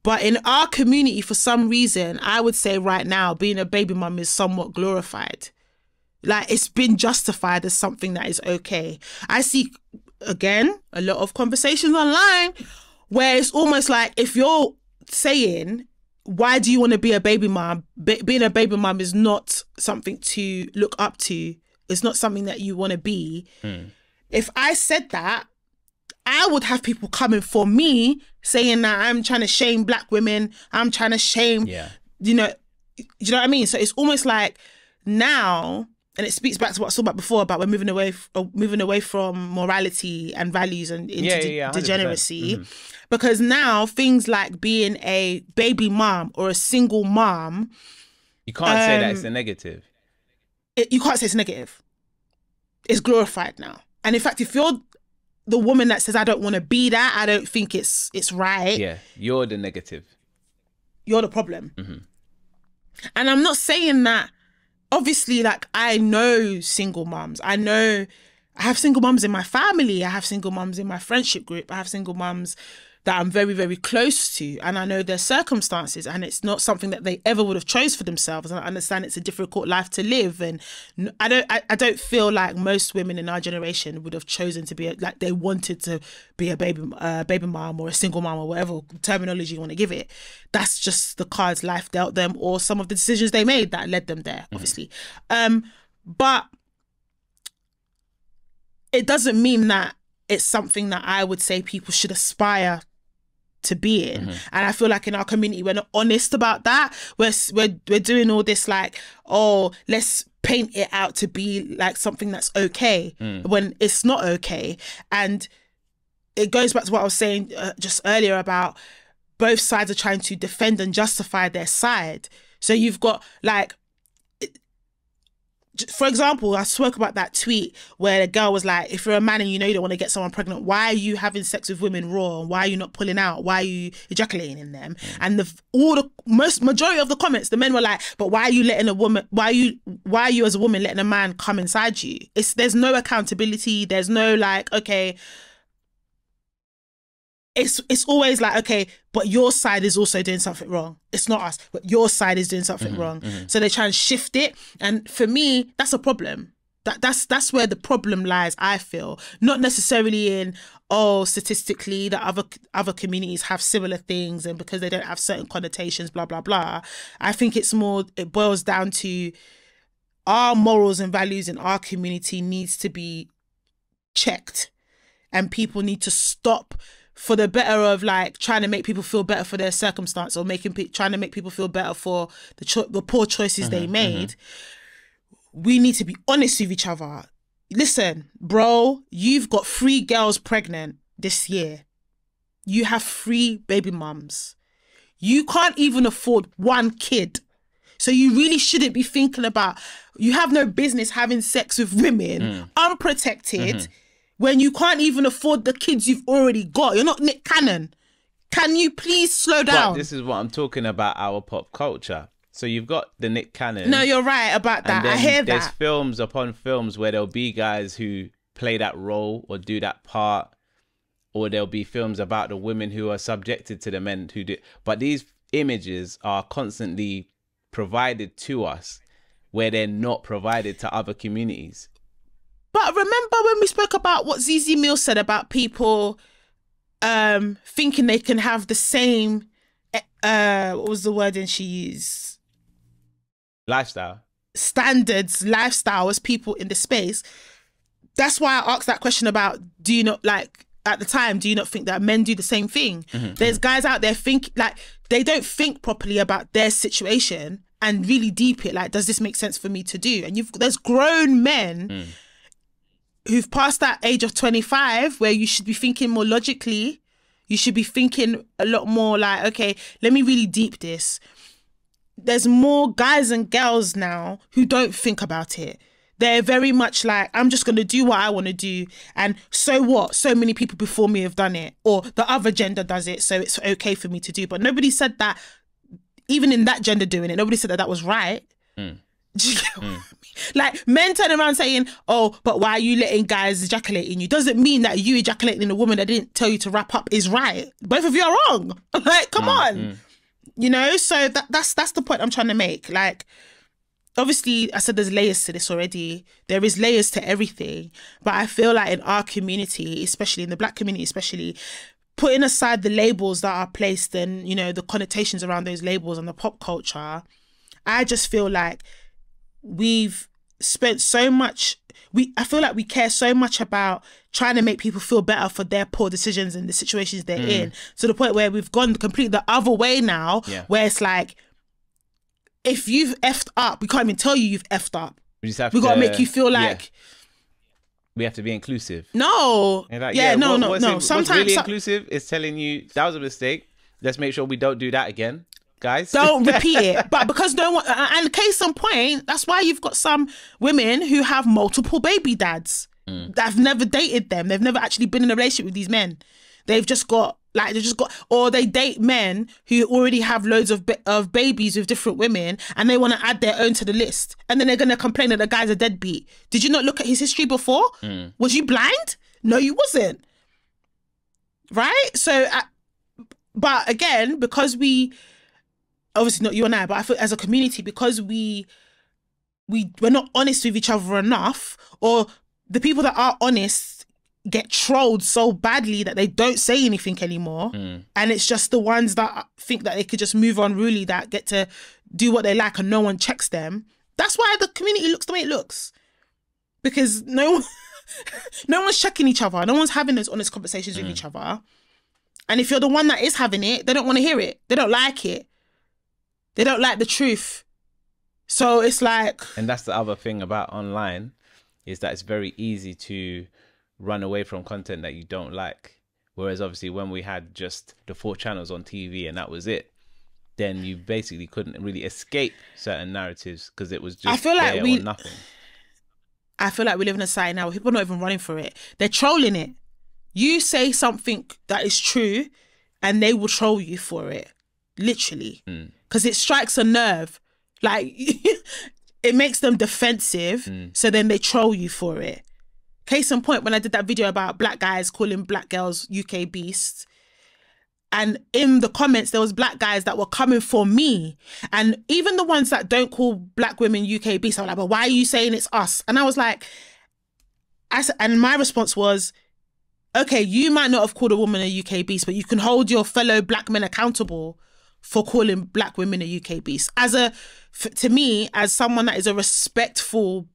But in our community, for some reason, I would say right now, being a baby mum is somewhat glorified. Like, it's been justified as something that is okay. I see, again, a lot of conversations online where it's almost like if you're saying, why do you want to be a baby mum? Being a baby mum is not something to look up to. It's not something that you want to be. If I said that, I would have people coming for me saying that I'm trying to shame black women. I'm trying to shame, you know what I mean? So it's almost like now, and it speaks back to what I was talking about before, about we're moving away from morality and values and into degeneracy. Because now things like being a baby mom or a single mom, you can't say that it's a negative. You can't say it's negative. It's glorified now. And in fact, if you're the woman that says, I don't want to be that, I don't think it's right. Yeah, you're the negative. You're the problem. And I'm not saying that, obviously, like, I know single mums. I have single mums in my family. I have single mums in my friendship group. I have single mums that I'm very, very close to. And I know their circumstances, and it's not something that they ever would have chose for themselves. And I understand it's a difficult life to live. And I don't feel like most women in our generation would have chosen to be, like, they wanted to be a baby mom or a single mom or whatever terminology you want to give it. That's just the cards life dealt them, or some of the decisions they made that led them there, obviously. But it doesn't mean that it's something that I would say people should aspire to be in. And I feel like in our community, we're not honest about that. We're doing all this like, oh, let's paint it out to be like something that's okay when it's not okay. And it goes back to what I was saying just earlier about both sides are trying to defend and justify their side. So you've got like, for example, I spoke about that tweet where the girl was like, if you're a man and you know you don't want to get someone pregnant, why are you having sex with women raw? Why are you not pulling out? Why are you ejaculating in them? And the majority of the comments, the men were like, but why are you letting a woman, why are you as a woman letting a man come inside you? There's no accountability. There's no like, okay, it's always like, okay, but your side is also doing something wrong. It's not us, but your side is doing something wrong. So they try and shift it. And for me, that's a problem. That's where the problem lies, I feel. Not necessarily in, statistically that other communities have similar things and because they don't have certain connotations, blah, blah, blah. I think it boils down to our morals and values in our community needs to be checked, and people need to stop for the better of like trying to make people feel better for their circumstance, or trying to make people feel better for the poor choices they made. We need to be honest with each other. Listen, bro, you've got 3 girls pregnant this year. You have 3 baby mums. You can't even afford 1 kid. So you really shouldn't be thinking about, you have no business having sex with women unprotected when you can't even afford the kids you've already got. You're not Nick Cannon. Can you please slow down? But this is what I'm talking about, our pop culture. So you've got the Nick Cannon. No, you're right about that. I hear that. There's films upon films where there'll be guys who play that role or do that part, or there'll be films about the women who are subjected to the men who do. But these images are constantly provided to us where they're not provided to other communities. But remember when we spoke about what ZZ Mills said about people thinking they can have the same, what was the wording she used? Lifestyle. Standards, lifestyle as people in the space. That's why I asked that question about, do you not, like, at the time, do you not think that men do the same thing? There's guys out there they don't think properly about their situation and really deep it. Like, does this make sense for me to do? And there's grown men who've passed that age of 25 where you should be thinking more logically. You should be thinking a lot more like, okay, let me really deep this. There's more guys and girls now who don't think about it. They're very much like, I'm just going to do what I want to do. And so what? So many people before me have done it. Or the other gender does it, so it's okay for me to do. But nobody said that, even in that gender doing it, nobody said that was right. Do you get what I mean? Like, men turn around saying, oh, but why are you letting guys ejaculate in you? Doesn't mean that you ejaculating in a woman that didn't tell you to wrap up is right. Both of you are wrong. Like, come on. You know, so that's the point I'm trying to make. Like, obviously, I said there's layers to this already. There is layers to everything. But I feel like in our community, especially in the Black community, especially, putting aside the labels that are placed and, you know, the connotations around those labels and the pop culture, I just feel like we've spent so much, I feel like we care so much about trying to make people feel better for their poor decisions and the situations they're in, to the point where we've gone completely the other way now, where it's like, if you've effed up, we can't even tell you you've effed up. We've got to make you feel like... We have to be inclusive. No. Like, no. Sometimes what's really inclusive is telling you, that was a mistake. Let's make sure we don't do that again. Guys, don't repeat it. But because no one, and case in point, that's why you've got some women who have multiple baby dads that have never dated them. They've never actually been in a relationship with these men. They've just got, or they date men who already have loads of babies with different women, and they want to add their own to the list, and then they're going to complain that the guy's a deadbeat. Did you not look at his history before? Was you blind? No, you wasn't. Right? So, but again, because we, obviously not you and I, but I feel as a community, because we're not honest with each other enough, or the people that are honest get trolled so badly that they don't say anything anymore. And it's just the ones that think that they could just move on really, that get to do what they like and no one checks them. That's why the community looks the way it looks. Because no one's checking each other. No one's having those honest conversations with each other. And if you're the one that is having it, they don't want to hear it. They don't like it. They don't like the truth. So it's like... And that's the other thing about online, is that it's very easy to run away from content that you don't like. Whereas obviously when we had just the 4 channels on TV and that was it, then you basically couldn't really escape certain narratives because it was just I feel like there or nothing. I feel like we live in a society now where people are not even running for it. They're trolling it. You say something that is true and they will troll you for it. Literally. Because it strikes a nerve. Like, it makes them defensive. So then they troll you for it. Case in point, when I did that video about black guys calling black girls UK beasts, and in the comments, there was black guys that were coming for me. And even the ones that don't call black women UK beasts, I was like, but why are you saying it's us? And I was like, and my response was, okay, you might not have called a woman a UK beast, but you can hold your fellow black men accountable for calling black women a UK beast. To me, as someone that is a respectful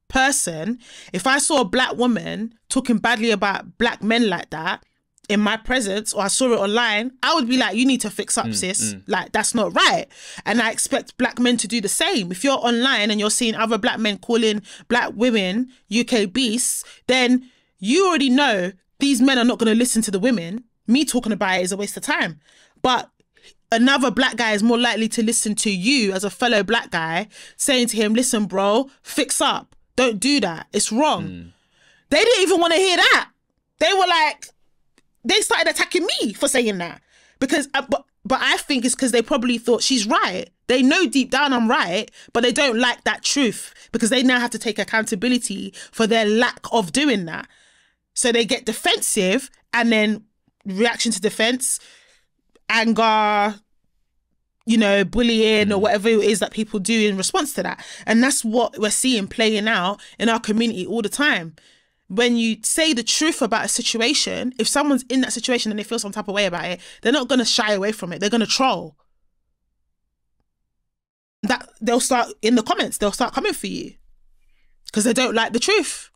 person, if I saw a black woman talking badly about black men like that in my presence, or I saw it online, I would be like, you need to fix up, sis. Like, that's not right. And I expect black men to do the same. If you're online and you're seeing other black men calling black women UK beasts, then you already know these men are not going to listen to the women. Me talking about it is a waste of time. But another black guy is more likely to listen to you as a fellow black guy, saying to him, listen, bro, fix up. Don't do that. It's wrong. They didn't even want to hear that. They were like, they started attacking me for saying that. Because, but I think it's because they probably thought she's right. They know deep down I'm right, but they don't like that truth because they now have to take accountability for their lack of doing that. So they get defensive, and then reaction to defense, anger, you know, bullying or whatever it is that people do in response to that. And that's what we're seeing playing out in our community all the time. When you say the truth about a situation, if someone's in that situation and they feel some type of way about it, they're not going to shy away from it. They're going to troll. That they'll start in the comments. They'll start coming for you because they don't like the truth.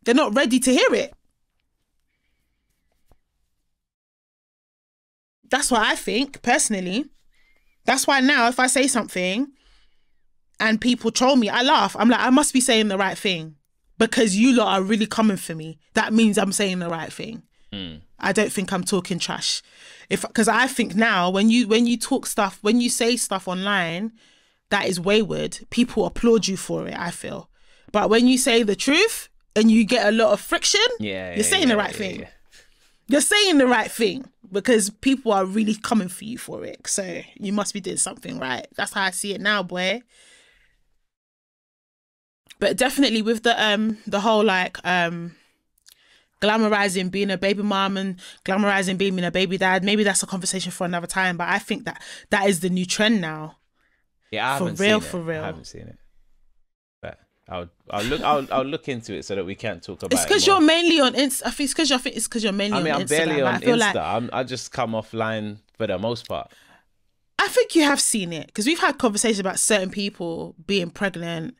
They're not ready to hear it. That's what I think, personally. That's why now if I say something and people troll me, I laugh. I'm like, I must be saying the right thing because you lot are really coming for me. That means I'm saying the right thing. I don't think I'm talking trash. Because I think now when you talk stuff, when you say stuff online that is wayward, people applaud you for it, I feel. But when you say the truth and you get a lot of friction, you're saying the right thing. You're saying the right thing because people are really coming for you for it. So you must be doing something right. That's how I see it now, boy. But definitely with the whole like glamorizing being a baby mom and glamorizing being a baby dad, maybe that's a conversation for another time. But I think that is the new trend now. Yeah, I haven't seen it. For real. I haven't seen it. But I'll look into it so that we can talk about it. It's because you're mainly on Insta. I think it's because you're mainly on Instagram. I'm barely on Insta. I just come offline for the most part. I think you have seen it because we've had conversations about certain people being pregnant.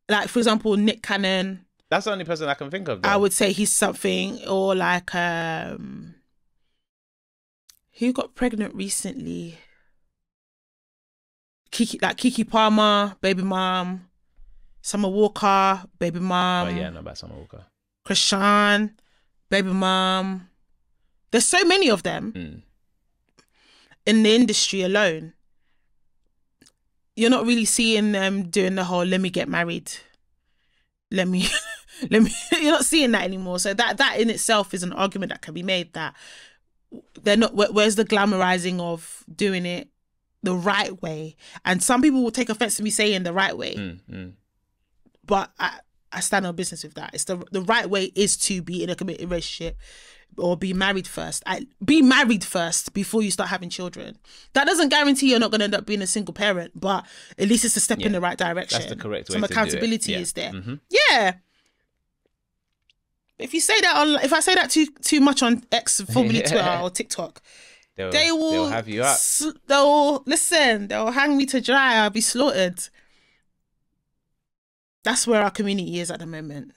Like, for example, Nick Cannon. That's the only person I can think of, though. I would say he's something. Or like, who got pregnant recently? Kiki Palmer, baby mom. Summer Walker, baby mom. Oh yeah, not about Summer Walker. Krishan, baby mom. There's so many of them in the industry alone. You're not really seeing them doing the whole "let me get married." Let me. You're not seeing that anymore. So that in itself is an argument that can be made that they're not. Where's the glamorizing of doing it the right way? And some people will take offense to me saying the right way. But I stand on business with that. It's the right way is to be in a committed relationship or be married first. Be married first before you start having children. That doesn't guarantee you're not going to end up being a single parent, but at least it's a step in the right direction. That's the correct way Some to do it. accountability is there. Yeah. If you say that if I say that too much on X, formerly Twitter or TikTok, they'll have you up. They'll hang me to dry. I'll be slaughtered. That's where our community is at the moment.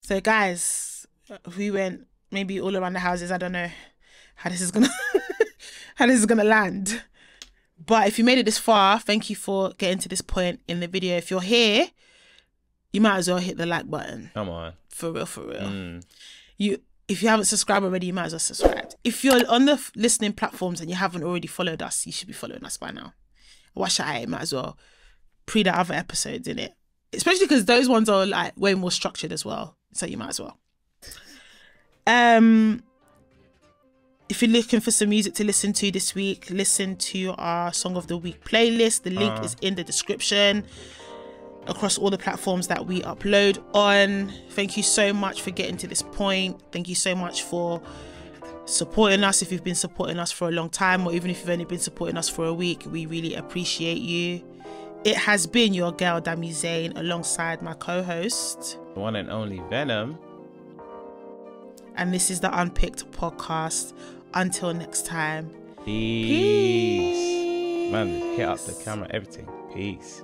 So So guys, we went maybe all around the houses. I don't know how this is gonna land. But if you made it this far, thank you for getting to this point in the video. If you're here, you might as well hit the like button. Come on. For real. If you haven't subscribed already, you might as well subscribe. If you're on the listening platforms and you haven't already followed us, you should be following us by now. Watch your eye, might as well pre the other episodes, innit? Especially because those ones are like way more structured as well. So you might as well. If you're looking for some music to listen to this week, listen to our Song of the Week playlist. The link is in the description across all the platforms that we upload on. Thank you so much for getting to this point. Thank you so much for supporting us. If you've been supporting us for a long time, or even if you've only been supporting us for a week, we really appreciate you. It has been your girl, Dami Zayn, alongside my co-host, the one and only Venom. And this is the Unpicked podcast. Until next time. Peace. Man, hit up the camera, everything. Peace.